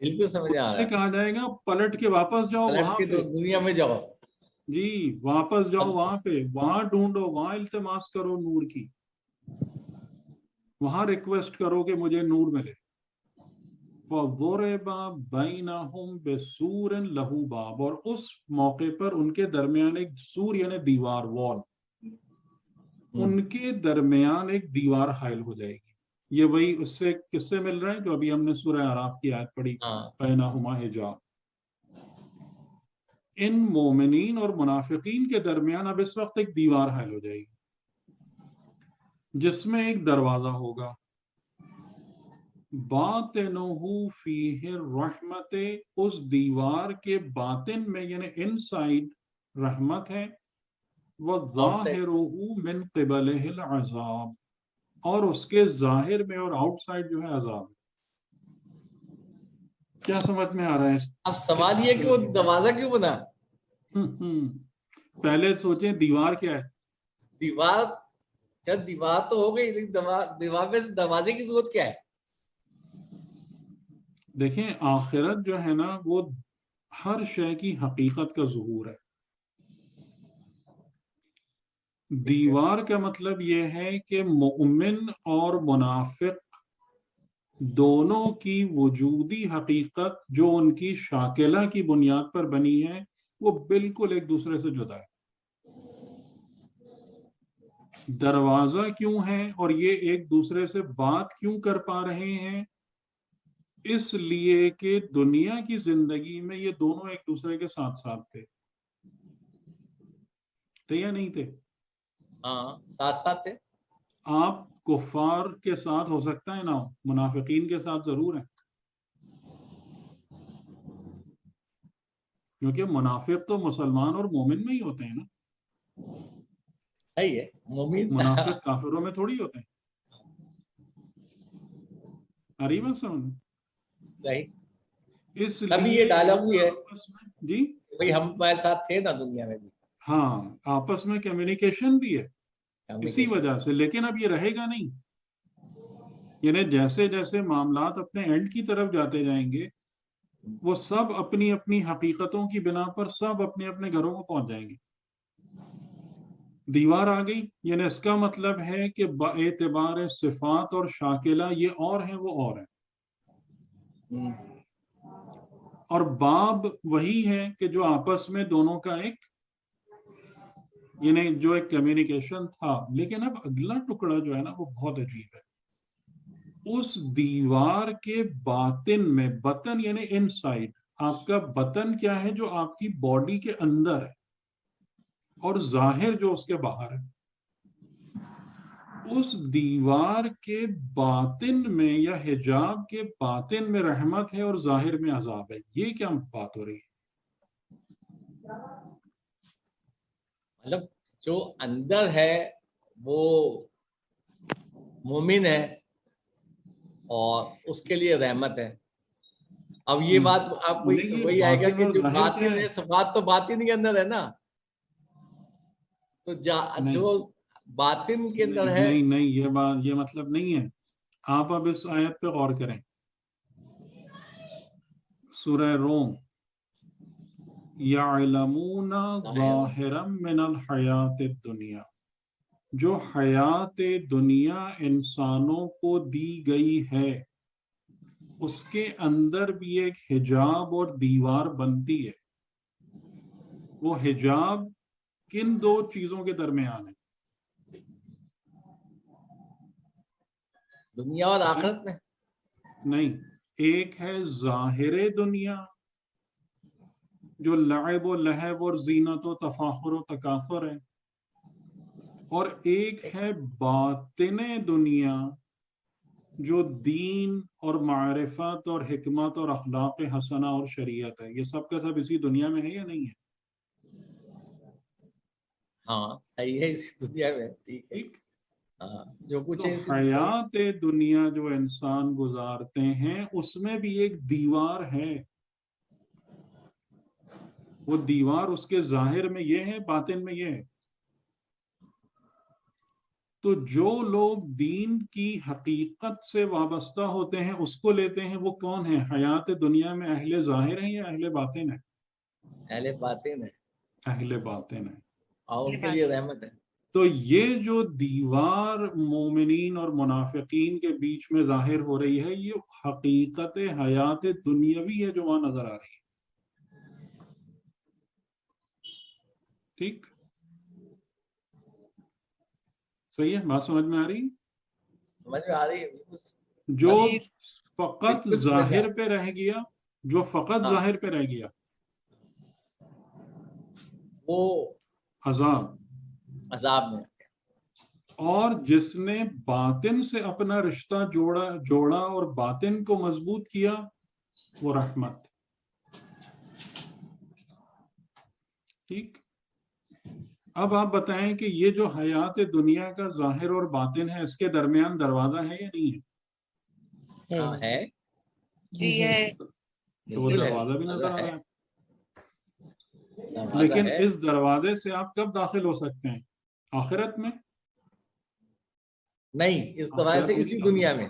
Speaker 2: بالکل سمجھ آ رہا ہے.
Speaker 1: کہا جائے گا پلٹ کے واپس جاؤ, وہاں پہ
Speaker 2: دنیا میں جاؤ,
Speaker 1: جی واپس جاؤ وہاں پہ, وہاں ڈھونڈو, وہاں التماس کرو نور کی, وہاں ریکویسٹ کرو کہ مجھے نور ملے. فَضُرِبَ بَيْنَهُمْ بِسُورٍ لَهُ بَابٌ, اور اس موقع پر ان کے درمیان ایک سور یعنی دیوار, وال, ان کے درمیان ایک دیوار حائل ہو جائے گی. یہ وہی اس سے کس سے مل رہا ہے جو ابھی ہم نے سورہ اعراف کی آیت پڑھی, بَيْنَهُمَا حِجَابٌ. ان مومنین اور منافقین کے درمیان اب اس وقت ایک دیوار حائل ہو جائے گی جس میں ایک دروازہ ہوگا. باطنہ فیہ الرحمت, اس دیوار کے باطن میں یعنی ان سائڈ رحمت ہے. وظاہرہ من قبلہ العذاب, اور اس کے ظاہر میں اور آؤٹ سائڈ جو ہے عذاب. کیا سمجھ میں آ رہا ہے؟
Speaker 2: اب سوال یہ کہ وہ دروازہ کیوں بنا؟
Speaker 1: پہلے سوچیں دیوار کیا ہے.
Speaker 2: دیوار, جب دیوار تو ہو گئی, دیوار میں دروازے کی ضرورت کیا ہے؟
Speaker 1: دیکھیں آخرت جو ہے نا وہ ہر شے کی حقیقت کا ظہور ہے. دیوار کا مطلب یہ ہے کہ مومن اور منافق دونوں کی وجودی حقیقت جو ان کی شاکلہ کی بنیاد پر بنی ہے وہ بالکل ایک دوسرے سے جدا ہے. دروازہ کیوں ہے اور یہ ایک دوسرے سے بات کیوں کر پا رہے ہیں؟ اس لیے کہ دنیا کی زندگی میں یہ دونوں ایک دوسرے کے ساتھ ساتھ تھے یا نہیں تھے؟
Speaker 2: ہاں ساتھ ساتھ تھے.
Speaker 1: آپ کفار کے ساتھ ہو سکتا ہے نا, منافقین کے ساتھ ضرور ہے, کیونکہ منافق تو مسلمان اور مومن میں ہی ہوتے ہیں نا.
Speaker 2: صحیح ہے, مومن
Speaker 1: منافق کافروں میں تھوڑی ہوتے ہیں. ارے بات سمجھ.
Speaker 2: صحیح,
Speaker 1: اس
Speaker 2: تبھی
Speaker 1: لیے
Speaker 2: یہ ڈائلاگ بھی ہے
Speaker 1: جی
Speaker 2: بھئی ہم تمہارے ساتھ تھے نا دنیا میں بھی.
Speaker 1: ہاں, آپس میں کمیونیکیشن بھی ہے اسی وجہ سے, لیکن اب یہ رہے گا نہیں. یعنی جیسے جیسے معاملات اپنے اینڈ کی طرف جاتے جائیں گے وہ سب اپنی اپنی حقیقتوں کی بنا پر سب اپنے اپنے گھروں کو پہنچ جائیں گے. دیوار آ گئی، یعنی اس کا مطلب ہے کہ باعتبار صفات اور شاکلہ یہ اور ہیں وہ اور ہیں، اور باب وہی ہے کہ جو آپس میں دونوں کا ایک یعنی جو ایک کمیونیکیشن تھا. لیکن اب اگلا ٹکڑا جو ہے نا وہ بہت عجیب ہے. اس دیوار کے باطن میں، بطن یعنی ان سائڈ، آپ کا بطن کیا ہے جو آپ کی باڈی کے اندر ہے، اور ظاہر جو اس کے باہر ہے. اس دیوار کے باطن میں یا حجاب کے باطن میں رحمت ہے اور ظاہر میں عذاب ہے. یہ کیا بات ہو رہی ہے؟
Speaker 2: مطلب جو اندر ہے وہ مومن ہے اور اس کے لیے رحمت ہے. اب یہ بات آپ کو وہی آئے گا کہ جو باطن ہے، صفات تو باطن کے اندر ہے نا، تو جو باطن کے اندر ہے.
Speaker 1: نہیں یہ بات، یہ مطلب نہیں ہے. آپ اب اس آیت پہ غور کریں، سورہ روم، یعلمون ظاہرا من الحیات الدنیا، جو حیات دنیا انسانوں کو دی گئی ہے اس کے اندر بھی ایک حجاب اور دیوار بنتی ہے. وہ حجاب کن دو چیزوں کے درمیان ہے؟
Speaker 2: دنیا اور آخرت میں
Speaker 1: نہیں، ایک ہے ظاہر دنیا جو لعب و لہب اور زینت و تفاخر و تکاثر ہے، اور ایک ہے باطن دنیا جو دین اور معرفت اور حکمت اور اخلاق حسنہ اور شریعت ہے. یہ سب کا سب اسی دنیا میں ہے یا نہیں ہے؟
Speaker 2: ہاں صحیح ہے، اسی دنیا میں. ٹھیک ہے، جو کچھ ہے
Speaker 1: حیات دنیا جو انسان گزارتے ہیں اس میں بھی ایک دیوار ہے. وہ دیوار اس کے ظاہر میں یہ ہے، باطن میں یہ ہے. تو جو لوگ دین کی حقیقت سے وابستہ ہوتے ہیں اس کو لیتے ہیں، وہ کون ہیں؟ حیات دنیا میں اہل ظاہر ہیں یا اہل باطن ہیں؟
Speaker 2: اہل باطن ہے،
Speaker 1: اہل باطن ہیں،
Speaker 2: اور ان کے لیے رحمت ہے.
Speaker 1: تو یہ جو دیوار مومنین اور منافقین کے بیچ میں ظاہر ہو رہی ہے، یہ حقیقت حیات دنیاوی ہے جو وہاں نظر آ رہی ہے. ٹھیک، صحیح ہے؟ بات سمجھ میں آ رہی؟
Speaker 2: سمجھ میں آ رہی ہے.
Speaker 1: جو فقط ظاہر پہ رہ گیا، جو فقط ظاہر پہ رہ گیا
Speaker 2: وہ عذاب میں،
Speaker 1: اور جس نے باطن سے اپنا رشتہ جوڑا اور باطن کو مضبوط کیا وہ رحمت. ٹھیک، اب آپ بتائیں کہ یہ جو حیات دنیا کا ظاہر اور باطن ہے، اس کے درمیان دروازہ ہے یا نہیں ہے؟
Speaker 2: ہاں ہے
Speaker 5: جی ہے،
Speaker 1: تو وہ دروازہ بھی نظر آ رہا ہے. لیکن اس دروازے سے آپ کب داخل ہو سکتے ہیں؟ آخرت میں
Speaker 2: نہیں، اس طرح سے اسی دنیا میں،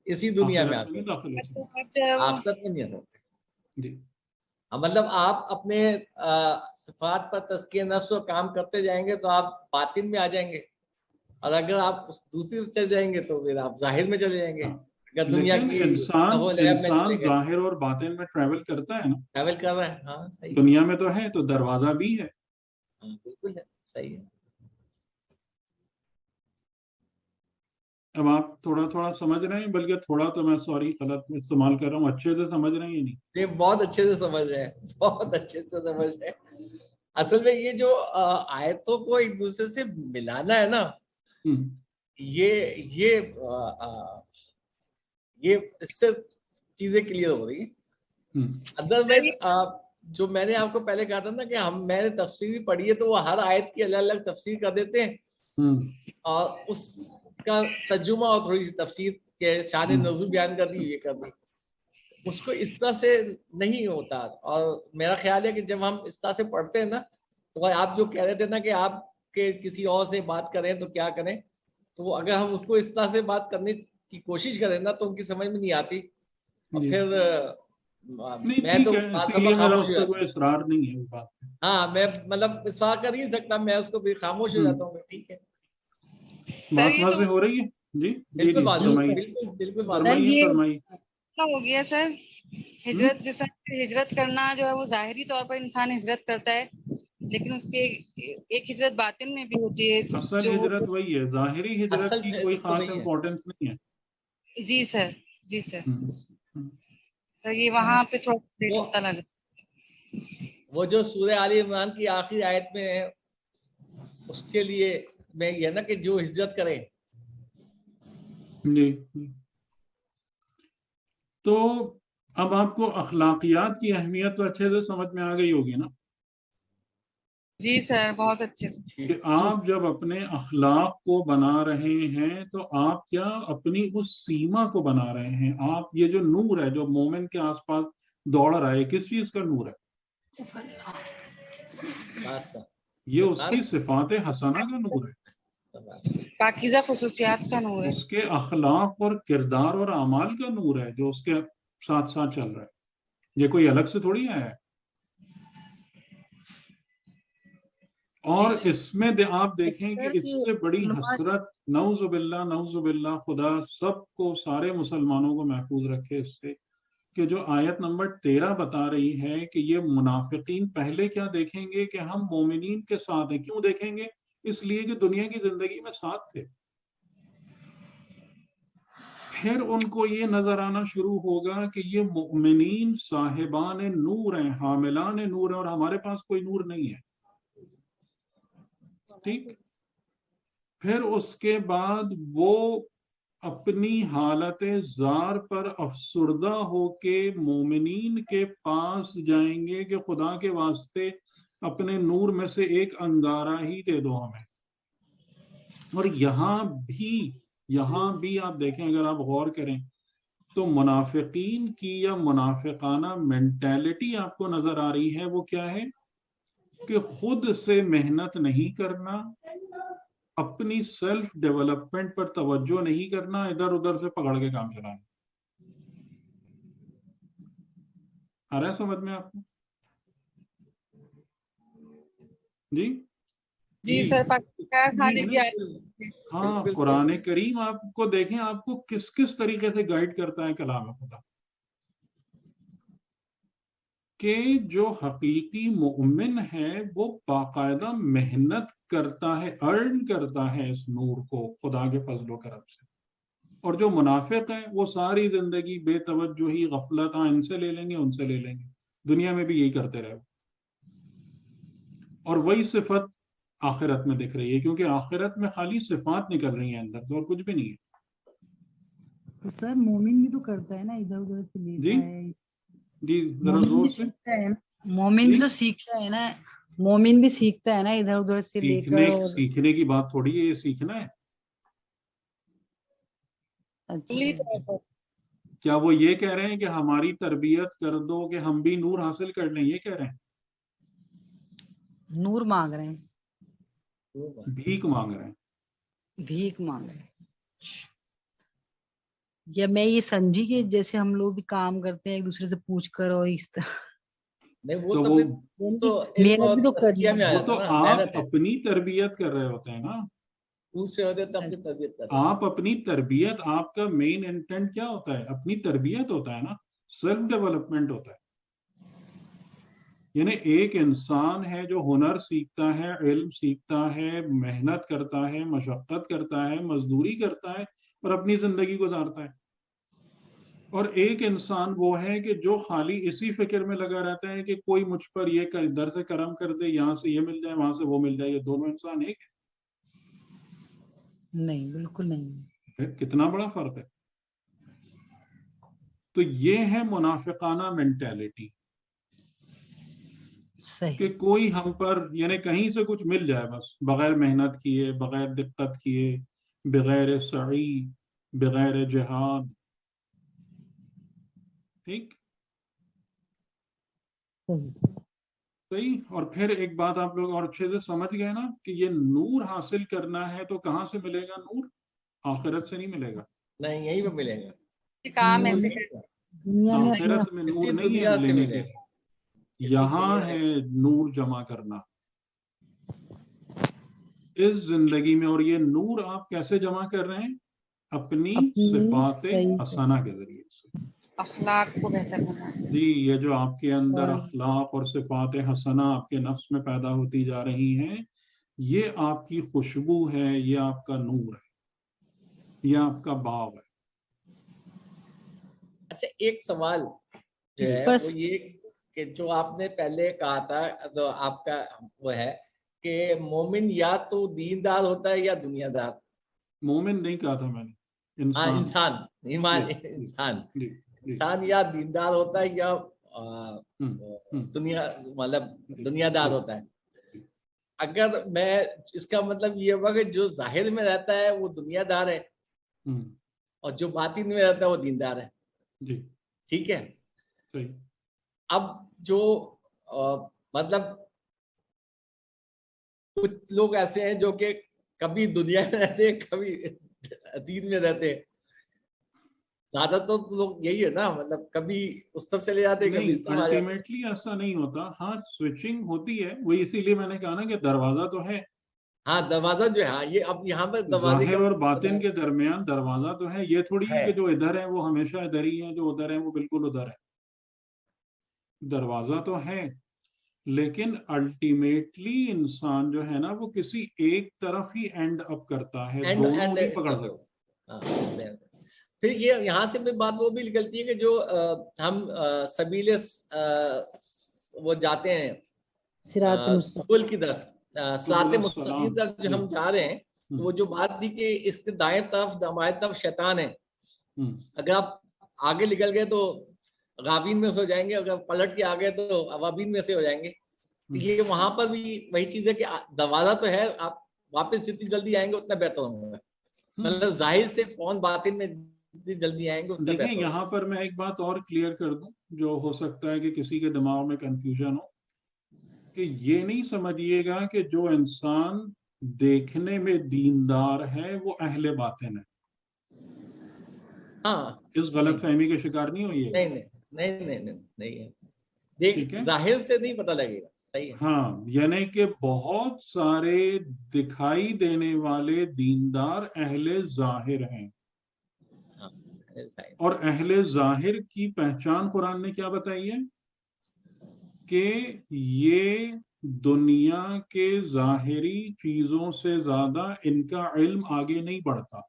Speaker 2: اسی دنیا میں
Speaker 1: آخرت میں داخل ہو سکتے
Speaker 2: آخرت میں نہیں آ سکتے.
Speaker 1: جی،
Speaker 2: مطلب آپ اپنے صفات پر تزکیہ نفس و کام کرتے جائیں گے تو آپ باطن میں آ جائیں گے، اور اگر آپ دوسری چل جائیں گے تو پھر آپ ظاہر میں چلے جائیں گے. اگر دنیا
Speaker 1: لیکن
Speaker 2: کی
Speaker 1: انسان ظاہر اور باطن میں ٹریول کرتا ہے نا،
Speaker 2: ٹریول کر رہا ہے. ہاں صحیح،
Speaker 1: دنیا میں تو ہے، تو دروازہ بھی ہے.
Speaker 2: ہاں بالکل ہے، صحیح ہے.
Speaker 1: اب آپ تھوڑا تھوڑا سمجھ رہے ہیں، بلکہ تھوڑا تو میں سوری غلط استعمال کر رہا ہوں، اچھے سے سمجھ رہے ہیں یا نہیں؟
Speaker 2: یہ بہت اچھے سے سمجھ رہے ہیں، بہت اچھے سے سمجھ رہے ہیں. اصل میں یہ جو آیتوں کو ایک دوسرے سے ملانا ہے نا، یہ اس سے چیزیں کلیئر ہو رہی ہیں. ادروائز جو میں نے آپ کو پہلے کہا تھا نا کہ میں نے تفسیر پڑھی ہے تو وہ ہر آیت کی الگ الگ تفسیر کر دیتے ہیں اور اس کا ترجمہ اور تھوڑی سی تفسیر کے شان نزول بیان کر دی، یہ کر دی. اس کو اس طرح سے نہیں ہوتا. اور میرا خیال ہے کہ جب ہم اس طرح سے پڑھتے ہیں نا، تو آپ جو کہہ رہے تھے نا کہ آپ کے کسی اور سے بات کریں تو کیا کریں، تو اگر ہم اس کو اس طرح سے بات کرنے کی کوشش کریں نا تو ان کی سمجھ میں نہیں آتی، اور پھر میں تو خاموش ہو
Speaker 1: کوئی اصرار نہیں ہے اس بات پہ.
Speaker 2: ہاں میں مطلب اصرار کر نہیں سکتا، میں اس کو بھی خاموش ہو جاتا ہوں. ٹھیک ہے
Speaker 1: بات واضح ہو رہی ہے. جی
Speaker 2: بالکل
Speaker 1: فرمائیے.
Speaker 5: ہو گیا سر. ہجرت جیسا ہجرت کرنا جو ہے وہ ظاہری طور پر انسان ہجرت کرتا ہے، لیکن اس کے ایک ہجرت باطن میں بھی ہوتی ہے.
Speaker 1: اصل ہجرت وہی ہے، ظاہری ہجرت کی کوئی خاص امپورٹنس نہیں ہے.
Speaker 5: جی سر. جی سر. سر یہ وہاں پہ تھوڑا ہوتا لگا.
Speaker 2: وہ جو سورہ آل عمران کی آخری آیت میں ہے، اس کے لیے میں یہ نا کہ جو ہجرت کرے.
Speaker 1: جی تو اب آپ کو اخلاقیات کی اہمیت تو اچھے سے سمجھ میں آ گئی ہوگی نا.
Speaker 5: جی سر بہت اچھے سے.
Speaker 1: کہ آپ جب اپنے اخلاق کو بنا رہے ہیں تو آپ کیا اپنی اس سیما کو بنا رہے ہیں. آپ یہ جو نور ہے جو مومن کے آس پاس دوڑ رہا ہے، کس چیز کا نور ہے؟ یہ اس کی صفات حسنہ کا نور ہے،
Speaker 5: پاکیزہ خصوصیات کا نور ہے،
Speaker 1: اس کے اخلاق اور کردار اور اعمال کا نور ہے جو اس کے ساتھ ساتھ چل رہا ہے. یہ کوئی الگ سے تھوڑی آیا ہے. اور اس میں آپ دیکھیں کہ اس سے بڑی حسرت، نعوذ باللہ نعوذ باللہ، خدا سب کو، سارے مسلمانوں کو محفوظ رکھے اس سے، کہ جو آیت نمبر 13 بتا رہی ہے کہ یہ منافقین پہلے کیا دیکھیں گے کہ ہم مومنین کے ساتھ ہیں. کیوں دیکھیں گے؟ اس لیے کہ دنیا کی زندگی میں ساتھ تھے. پھر ان کو یہ نظر آنا شروع ہوگا کہ یہ مومنین صاحبان نور ہیں، حاملان نور ہیں، اور ہمارے پاس کوئی نور نہیں ہے. ٹھیک. پھر اس کے بعد وہ اپنی حالت زار پر افسردہ ہو کے مومنین کے پاس جائیں گے کہ خدا کے واسطے اپنے نور میں سے ایک انگارہ ہی دے دو ہمیں. اور یہاں بھی آپ دیکھیں، اگر آپ غور کریں تو منافقین کی یا منافقانہ مینٹیلٹی آپ کو نظر آ رہی ہے. وہ کیا ہے کہ خود سے محنت نہیں کرنا، اپنی سیلف ڈیولپمنٹ پر توجہ نہیں کرنا، ادھر ادھر سے پکڑ کے کام چلانا. آ رہا ہے سمجھ میں آپ کو؟
Speaker 5: جی سر.
Speaker 1: ہاں، قرآن کریم آپ کو دیکھیں، آپ کو کس کس طریقے سے گائیڈ کرتا ہے کلام خدا، کہ جو حقیقی مومن ہے وہ باقاعدہ محنت کرتا ہے، ارن کرتا ہے اس نور کو خدا کے فضل و کرم سے. اور جو منافق ہے وہ ساری زندگی بے توجہی، غفلت، ان سے لے لیں گے ان سے لے لیں گے، دنیا میں بھی یہی کرتے رہے. اور وہی صفت آخرت میں دکھ رہی ہے، کیونکہ آخرت میں خالی صفات نکل رہی ہیں اندر، تو اور کچھ بھی نہیں ہے.
Speaker 3: سر مومن بھی تو کرتا ہے نا، ادھر ادھر سے لیتا ہے.
Speaker 1: جی ذرا زور سے.
Speaker 3: مومن بھی تو سیکھتا ہے نا، مومن بھی سیکھتا ہے نا ادھر ادھر سے لے کر.
Speaker 1: سیکھنے کی بات تھوڑی ہے، یہ سیکھنا ہے. کیا وہ یہ کہہ رہے ہیں کہ ہماری تربیت کر دو کہ ہم بھی نور حاصل کر لیں؟ یہ کہہ رہے ہیں؟
Speaker 3: نور مانگ رہے ہیں،
Speaker 1: بھیک مانگ رہے ہیں.
Speaker 3: بھیک مانگ رہے ہیں. یا میں یہ سمجھی کہ جیسے ہم لوگ بھی کام کرتے ہیں ایک دوسرے سے پوچھ کر، اور اس طرح.
Speaker 1: وہ تو آپ اپنی تربیت کر رہے ہوتے ہیں نا. آپ اپنی تربیت، آپ کا مین انٹینٹ کیا ہوتا ہے؟ اپنی تربیت ہوتا ہے نا، سیلف ڈیولپمنٹ ہوتا ہے. یعنی ایک انسان ہے جو ہنر سیکھتا ہے، علم سیکھتا ہے، محنت کرتا ہے، مشقت کرتا ہے، مزدوری کرتا ہے اور اپنی زندگی گزارتا ہے. اور ایک انسان وہ ہے کہ جو خالی اسی فکر میں لگا رہتا ہے کہ کوئی مجھ پر یہ ادھر سے کرم کر دے، یہاں سے یہ مل جائے، وہاں سے وہ مل جائے. یہ دونوں انسان ایک ہے؟
Speaker 3: نہیں، بالکل نہیں.
Speaker 1: کتنا بڑا فرق ہے. تو یہ ہے منافقانہ مینٹیلٹی، کہ کوئی ہم پر یعنی کہیں سے کچھ مل جائے، بس بغیر محنت کیے، بغیر دقت کیے، بغیر سعی، بغیر جہاد. ٹھیک صحیح. اور پھر ایک بات آپ لوگ اور اچھے سے سمجھ گئے نا کہ یہ نور حاصل کرنا ہے تو کہاں سے ملے گا نور؟ آخرت سے نہیں ملے گا.
Speaker 2: نہیں، یہیں پہ ملے گا.
Speaker 5: کام ایسے
Speaker 1: آخرت میں نور نہیں ہے لینے کے، یہاں ہے نور جمع کرنا اس زندگی میں. اور یہ نور آپ کیسے جمع کر رہے ہیں؟ اپنی صفات حسنہ کے ذریعے سے،
Speaker 5: اخلاق کو بہتر بنانا.
Speaker 1: جی یہ جو آپ کے اندر اخلاق اور صفات حسنہ آپ کے نفس میں پیدا ہوتی جا رہی ہیں، یہ آپ کی خوشبو ہے، یہ آپ کا نور ہے، یہ آپ کا باغ ہے.
Speaker 2: اچھا ایک سوال جو ہے وہ یہ کہ جو آپ نے پہلے کہا تھا تو آپ کا وہ ہے کہ مومن یا تو دیندار ہوتا ہے یا دنیا دار. مومن نہیں کہا تھا میں نے، انسان ایمان انسان یا دیندار ہوتا ہے یا دنیا مطلب دنیا دار ہوتا ہے. اگر میں اس کا مطلب یہ ہوا کہ جو ظاہر میں رہتا ہے وہ دنیا دار ہے اور جو باطن میں رہتا ہے وہ دیندار ہے. جی ٹھیک ہے. اب جو مطلب کچھ لوگ ایسے ہیں جو کہ کبھی دنیا میں رہتے کبھی دین میں رہتے. زیادہ تو لوگ یہی ہے نا، مطلب کبھی اس طرف چلے جاتے کبھی اس طرف.
Speaker 1: الٹیمیٹلی ایسا نہیں ہوتا، ہاں سوئچنگ ہوتی ہے. وہی اسی لیے میں نے کہا نا کہ دروازہ تو ہے.
Speaker 2: ہاں دروازہ جو ہے یہ اب یہاں پر
Speaker 1: ظاہر اور باطن کے درمیان دروازہ تو ہے. یہ تھوڑی ہے کہ جو ادھر ہے وہ ہمیشہ ادھر ہی ہے، جو ادھر ہے وہ بالکل ادھر ہے. دروازہ تو ہے لیکن الٹیمیٹلی انسان جو ہے نا وہ کسی ایک طرف ہی اینڈ اپ کرتا ہے، دونوں نہیں پکڑ سکتا.
Speaker 2: پھر یہ یہاں سے بھی بات وہ بھی نکلتی ہے کہ جو ہم سبیل وہ جاتے ہیں سبل کی طرف، صراط مستقیم تک جو ہم جا رہے ہیں، تو وہ جو بات تھی کہ اس کے دائیں طرف بائیں طرف شیطان ہے. اگر آپ آگے نکل گئے تو غابین میں سے ہو جائیں گے، اگر پلٹ کے آگے تو اوابین میں سے ہو جائیں گے. یہ وہاں پر بھی وہی چیز ہے کہ دروازہ تو ہے، آپ واپس جتنی جلدی آئیں گے اتنا بہتر ہوگا. مطلب ظاہر سے فون باطن میں جتنی جلدی آئیں گے.
Speaker 1: دیکھیں یہاں پر میں ایک بات اور کلیئر کر دوں جو ہو سکتا ہے کہ کسی کے دماغ میں کنفیوژن ہو، کہ یہ نہیں سمجھیے گا کہ جو انسان دیکھنے میں دیندار ہے وہ اہل باطن ہے.
Speaker 2: ہاں
Speaker 1: اس غلط فہمی کے شکار نہیں ہوئیے.
Speaker 2: نہیں ہے، دیکھ ظاہر سے نہیں پتہ لگے گا. صحیح ہے. ہاں
Speaker 1: یعنی کہ بہت سارے دکھائی دینے والے دیندار اہل ظاہر ہیں، اور اہل ظاہر کی پہچان قرآن نے کیا بتائی ہے کہ یہ دنیا کے ظاہری چیزوں سے زیادہ ان کا علم آگے نہیں بڑھتا.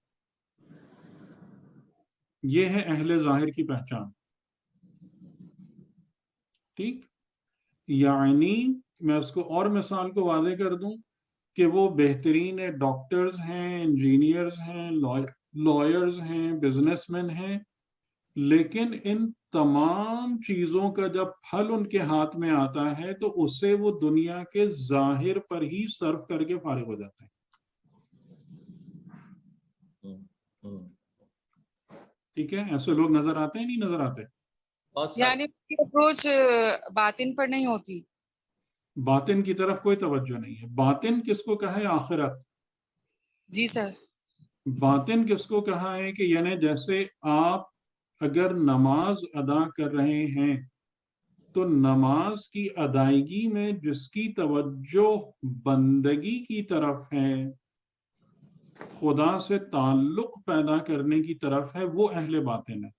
Speaker 1: یہ ہے اہل ظاہر کی پہچان. ٹھیک، یعنی میں اس کو اور مثال کو واضح کر دوں کہ وہ بہترین ڈاکٹرز ہیں، انجینئرز ہیں، لائرز ہیں، بزنس مین ہیں، لیکن ان تمام چیزوں کا جب پھل ان کے ہاتھ میں آتا ہے تو اسے وہ دنیا کے ظاہر پر ہی صرف کر کے فارغ ہو جاتے ہیں. ٹھیک ہے، ایسے لوگ نظر آتے ہیں نہیں نظر آتے؟
Speaker 5: یعنی اپروچ باطن پر نہیں ہوتی،
Speaker 1: باطن کی طرف کوئی توجہ نہیں ہے. باطن کس کو کہا ہے؟ آخرت.
Speaker 5: جی سر.
Speaker 1: باطن کس کو کہا ہے کہ یعنی جیسے آپ اگر نماز ادا کر رہے ہیں تو نماز کی ادائیگی میں جس کی توجہ بندگی کی طرف ہے، خدا سے تعلق پیدا کرنے کی طرف ہے، وہ اہل باطن ہے.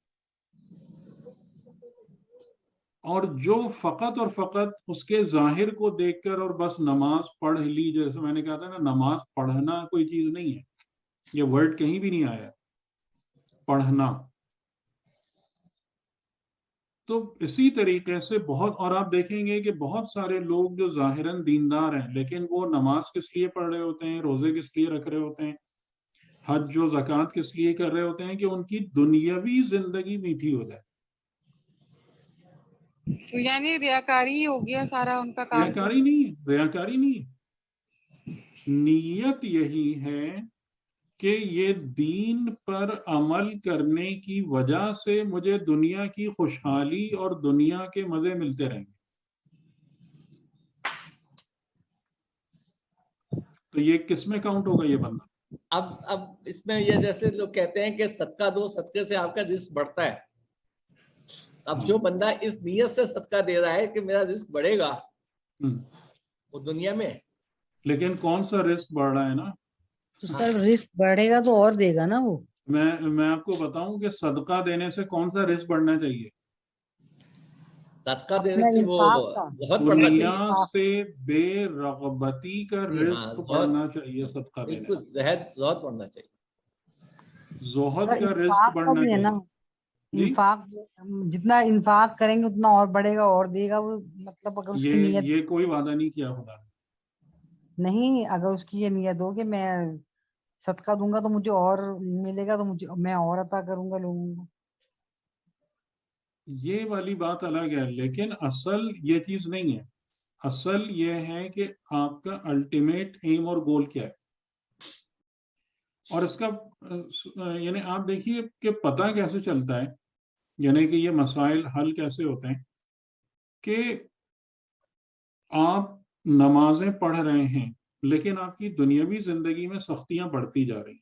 Speaker 1: اور جو فقط اور فقط اس کے ظاہر کو دیکھ کر اور بس نماز پڑھ لی، جیسے میں نے کہا تھا نا نماز پڑھنا کوئی چیز نہیں ہے، یہ ورڈ کہیں بھی نہیں آیا پڑھنا. تو اسی طریقے سے بہت، اور آپ دیکھیں گے کہ بہت سارے لوگ جو ظاہراً دیندار ہیں لیکن وہ نماز کس لیے پڑھ رہے ہوتے ہیں، روزے کس لیے رکھ رہے ہوتے ہیں، حج و زکوٰۃ کس لیے کر رہے ہوتے ہیں کہ ان کی دنیاوی زندگی میٹھی ہو جائے.
Speaker 5: یعنی ریاکاری ہی ہو گیا سارا ان کا کام.
Speaker 1: ریاکاری نہیں ہے، ریاکاری نہیں ہے. نیت یہی ہے کہ یہ دین پر عمل کرنے کی وجہ سے مجھے دنیا کی خوشحالی اور دنیا کے مزے ملتے رہیں گے. تو یہ کس میں کاؤنٹ ہوگا یہ بندہ؟
Speaker 2: اب اس میں یہ جیسے لوگ کہتے ہیں کہ صدقہ دو، صدقے سے آپ کا رزق بڑھتا ہے. اب جو بندہ اس نیت سے صدقہ دے رہا ہے کہ میرا رزق بڑھے گا وہ دنیا میں,
Speaker 1: لیکن کون سا رزق بڑھ رہا ہے نا,
Speaker 3: سر رزق بڑھے گا تو اور دے گا نا وہ.
Speaker 1: میں آپ کو بتاؤں کہ صدقہ دینے سے کون سا رزق بڑھنا چاہیے؟
Speaker 2: صدقہ دینے سے وہ بہت بڑھنا چاہیے.
Speaker 1: دنیا سے بے رغبتی کا رزق بڑھنا چاہیے صدقہ دینے سے.
Speaker 2: بالکل زہد بڑھنا چاہیے,
Speaker 1: زہد کا رزق بڑھنا چاہیے.
Speaker 3: انفاق جتنا انفاق کریں گے اتنا اور بڑھے گا اور دے گا وہ, مطلب اگر اس کی نیت,
Speaker 1: یہ کوئی وعدہ نہیں کیا خدا نے.
Speaker 3: نہیں, اگر اس کی یہ نیت ہو کہ میں صدقہ دوں گا تو مجھے اور ملے گا, تو میں اور عطا کروں گا لوگوں کو,
Speaker 1: یہ والی بات الگ ہے. لیکن اصل یہ چیز نہیں ہے. اصل یہ ہے کہ آپ کا الٹیمیٹ ایم اور گول کیا ہے, اور اس کا یعنی آپ دیکھیے کہ پتہ کیسے چلتا ہے, یعنی کہ یہ مسائل حل کیسے ہوتے ہیں کہ آپ نمازیں پڑھ رہے ہیں لیکن آپ کی دنیاوی زندگی میں سختیاں بڑھتی جا رہی ہیں.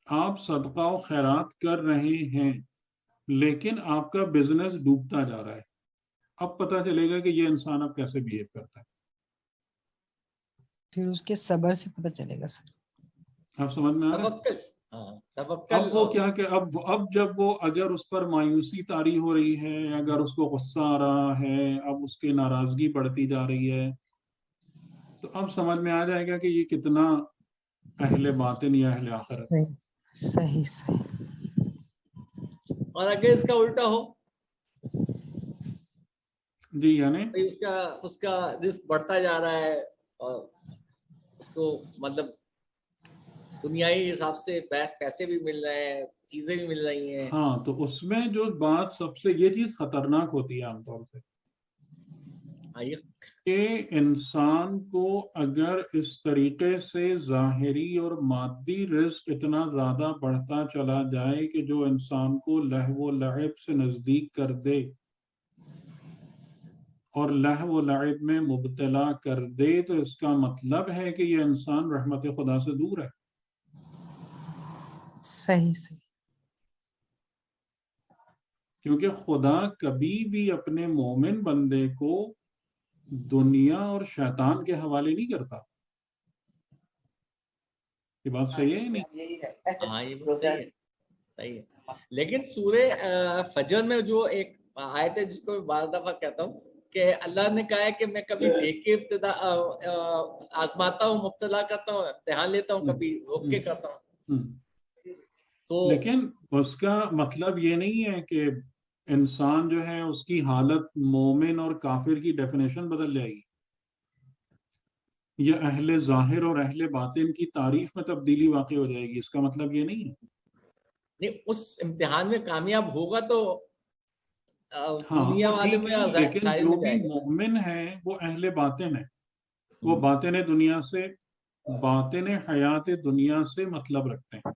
Speaker 1: آپ صدقہ و خیرات کر رہے ہیں لیکن آپ کا بزنس ڈوبتا جا رہا ہے. اب پتہ چلے گا کہ یہ انسان اب کیسے بیہیو کرتا ہے.
Speaker 3: پھر اس کے صبر سے پتہ چلے گا سر.
Speaker 1: آپ سمجھ میں آ رہا ہے؟ اب وہ کیا کہ اب جب وہ اگر اس پر مایوسی طاری ہو رہی ہے, اگر اس کو غصہ آ رہا ہے, اب اس کی ناراضگی بڑھتی جا رہی ہے, تو اب سمجھ میں آ جائے گا کہ یہ کتنا اہل باطن یا اہل آخرت.
Speaker 3: صحیح.
Speaker 2: اور اگر اس کا الٹا ہو
Speaker 1: جی, یعنی
Speaker 2: اس کا رزق بڑھتا جا رہا ہے اور اس کو مطلب دنیائی حساب سے پیسے بھی مل رہے ہیں, چیزیں بھی مل رہی ہیں.
Speaker 1: ہاں, تو اس میں جو بات سب سے یہ چیز خطرناک ہوتی ہے عام طور سے کہ انسان کو اگر اس طریقے سے ظاہری اور مادی رزق اتنا زیادہ بڑھتا چلا جائے کہ جو انسان کو لہو و لعب سے نزدیک کر دے اور لہو و لعب میں مبتلا کر دے, تو اس کا مطلب ہے کہ یہ انسان رحمت خدا سے دور ہے.
Speaker 3: صحیح.
Speaker 1: کیونکہ خدا کبھی بھی اپنے مومن بندے کو دنیا اور شیطان کے حوالے نہیں کرتا. یہ بات صحیح ہے نہیں؟
Speaker 2: ہاں, یہ بات صحیح ہے. لیکن سورہ فجر میں جو ایک آیت ہے جس کو میں بار دفعہ کہتا ہوں کہ اللہ نے کہا ہے کہ میں کبھی دیکھ کے ابتدا آزماتا ہوں, مبتلا کرتا ہوں, امتحان لیتا ہوں, کبھی روک کے کرتا ہوں. تو
Speaker 1: لیکن اس کا مطلب یہ نہیں ہے کہ انسان جو ہے اس کی حالت مومن اور کافر کی ڈیفینیشن بدل جائے گی, یا اہل ظاہر اور اہل باطن کی تعریف میں تبدیلی واقع ہو جائے گی. اس کا مطلب یہ نہیں ہے.
Speaker 2: اس امتحان میں کامیاب ہوگا تو دنیا والے میں,
Speaker 1: لیکن جو بھی مومن ہے وہ اہل باطن ہے, وہ باطن دنیا سے, باطن حیات دنیا سے مطلب رکھتے ہیں,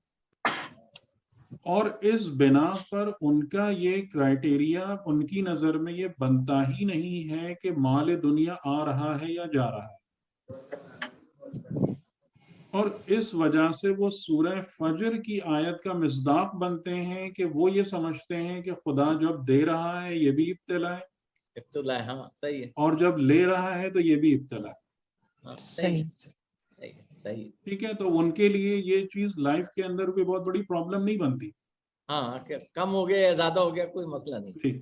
Speaker 1: اور اس بنا پر ان کا یہ کرائٹیریا ان کی نظر میں یہ بنتا ہی نہیں ہے کہ مال دنیا آ رہا ہے یا جا رہا ہے. اور اس وجہ سے وہ سورہ فجر کی آیت کا مصداق بنتے ہیں کہ وہ یہ سمجھتے ہیں کہ خدا جب دے رہا ہے یہ بھی ابتلا ہے,
Speaker 2: ہاں صحیح ہے,
Speaker 1: اور جب لے رہا ہے تو یہ بھی ابتلا ہے.
Speaker 2: صحیح.
Speaker 1: ٹھیک ہے, تو ان کے لیے یہ چیز لائف کے اندر کوئی بہت بڑی پرابلم نہیں بنتی.
Speaker 2: ہاں, کم ہو گیا یا زیادہ ہو گیا کوئی مسئلہ نہیں.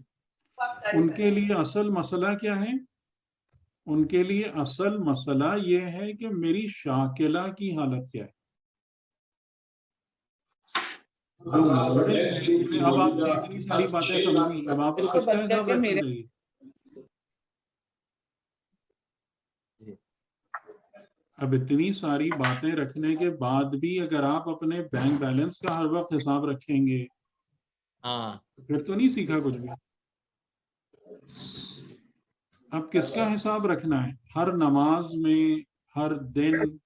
Speaker 1: ان کے لیے اصل مسئلہ کیا ہے؟ ان کے لیے اصل مسئلہ یہ ہے کہ میری شاکلہ کی حالت کیا ہے. اب آپ نے اتنی ساری باتیں سمجھی, اب آپ کو کس کا حساب رکھنا چاہیے؟ اب اتنی ساری باتیں رکھنے کے بعد بھی اگر آپ اپنے بینک بیلنس کا ہر وقت حساب رکھیں گے پھر تو نہیں سیکھا کچھ بھی. اب کس کا حساب رکھنا ہے ہر نماز میں, ہر دن,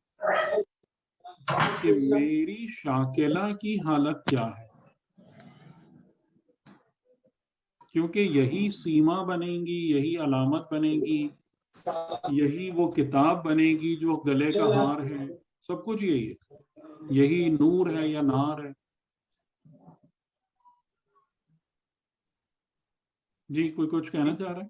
Speaker 1: کہ میری شاکلہ کی حالت کیا ہے؟ کیونکہ یہی سیما بنے گی, یہی علامت بنے گی, یہی وہ کتاب بنے گی جو گلے کا ہار ہے. سب کچھ یہی ہے, یہی نور ہے یا نار ہے. جی کوئی کچھ کہنا چاہ رہا ہے؟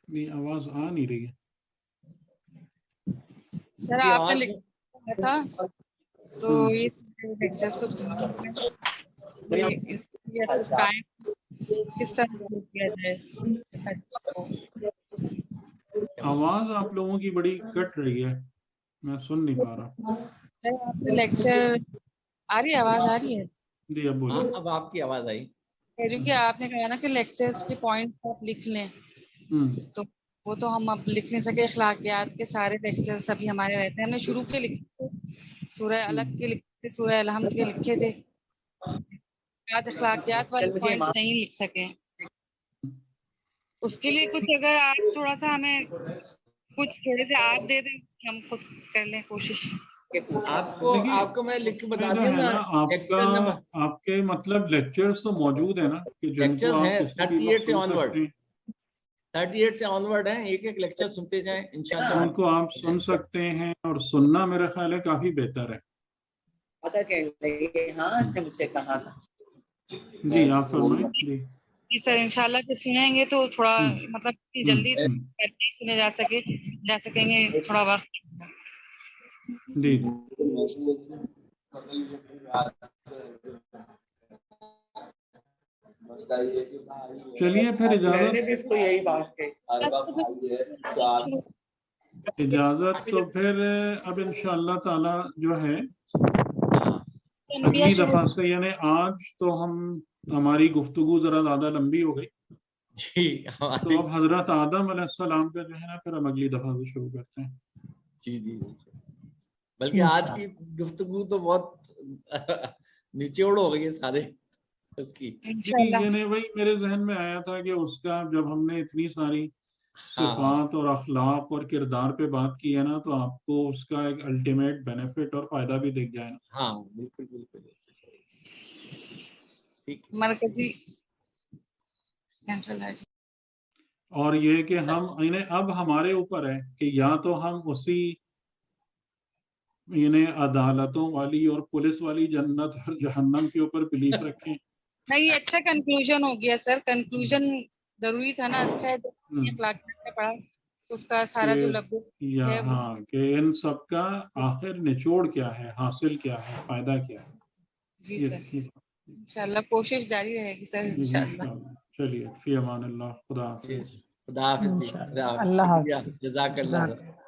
Speaker 1: نہیں آواز آ نہیں رہی ہے
Speaker 5: سر. آپ نے لکھا تھا تو یہ لیکچرز تو کس طرح کیا جائے.
Speaker 1: آواز آپ لوگوں کی بڑی کٹ رہی ہے, میں سن نہیں پا رہا.
Speaker 5: آپ نے لیکچر آ رہی ہے, آواز آ رہی ہے؟
Speaker 1: جی اب بولیے.
Speaker 2: اب آپ کی آواز آئی.
Speaker 5: کیونکہ آپ نے کہا نا کہ لیکچرز کے پوائنٹ آپ لکھ لیں, تو وہ تو ہم اب لکھ نہیں سکے. اخلاقیات کے سارے لیکچرز ابھی ہمارے رہتے ہیں. ہم نے شروع کے لکھے تھے, سورہ الگ کے لکھے تھے, سورہ الحمد کے لکھے تھے. آج اخلاقیات والے پوائنٹس نہیں لکھ سکے. اس کے لیے کچھ اگر آپ تھوڑا سا ہمیں کچھ تھوڑے سے آپ دے دیں, ہم خود کر لیں کوشش.
Speaker 2: آپ کو میں لکھ کے بتا دوں نا.
Speaker 1: آپ کے مطلب لیکچرز تو موجود ہیں نا کہ جن کو آپ کسی بھی وقت سن سکتے ہیں.
Speaker 2: 38 سے آنورڈ ہیں, ایک ایک لیکچر سنتے جائیں انشاءاللہ.
Speaker 1: ان کو آپ سن سکتے ہیں, اور سننا میرے خیال ہے کافی بہتر ہے.
Speaker 4: ہاں نے مجھ سے کہا تھا.
Speaker 1: جی آپ فرمائیں.
Speaker 5: جی سر, انشاءاللہ کہ سنیں گے تو تھوڑا مطلب جلدی سنے جا سکیں گے تھوڑا وقت.
Speaker 1: جی چلیے پھر اجازت تو پھر اب انشاءاللہ تعالی جو ہے اگلی دفعہ سے, یعنی آج تو ہماری گفتگو ذرا زیادہ لمبی ہو گئی, تو اب حضرت آدم علیہ السلام پہ جو ہے نا پھر ہم اگلی دفعہ سے شروع کرتے ہیں.
Speaker 2: جی بلکہ آج کی گفتگو تو بہت نچوڑ ہو گئی ہے سارے اس کی.
Speaker 1: یعنی وہی میرے ذہن میں آیا تھا کہ اس کا جب ہم نے اتنی ساری صفات اور اخلاق اور کردار پہ بات کی ہے نا, تو آپ کو اس کا ایک الٹیمیٹ بینیفٹ اور فائدہ بھی دکھ جائے نا.
Speaker 2: ہاں بالکل
Speaker 5: مرکزی سینٹرل ہے.
Speaker 1: اور یہ کہ ہم اب ہمارے اوپر ہے کہ یا تو ہم اسی عدالتوں والی اور پولیس والی جنت اور جہنم کے اوپر بلیف رکھیں.
Speaker 5: نہیں, اچھا کنکلوژن ہو گیا سر. کنکلوژن ضروری تھا نا. اچھا ہے اخلاقیات پڑھا تو اس کا سارا جو لب ہے
Speaker 1: ہاں کہ ان سب کا آخر نچوڑ کیا ہے, حاصل کیا ہے, فائدہ کیا ہے.
Speaker 5: جی سر, انشاءاللہ کوشش جاری رہے گی سر انشاءاللہ.
Speaker 1: چلیے فی امان اللہ. خدا حافظ.
Speaker 2: خدا حافظ.
Speaker 3: اللہ
Speaker 2: شکریہ,
Speaker 3: حافظ.
Speaker 2: جزاک اللہ سر.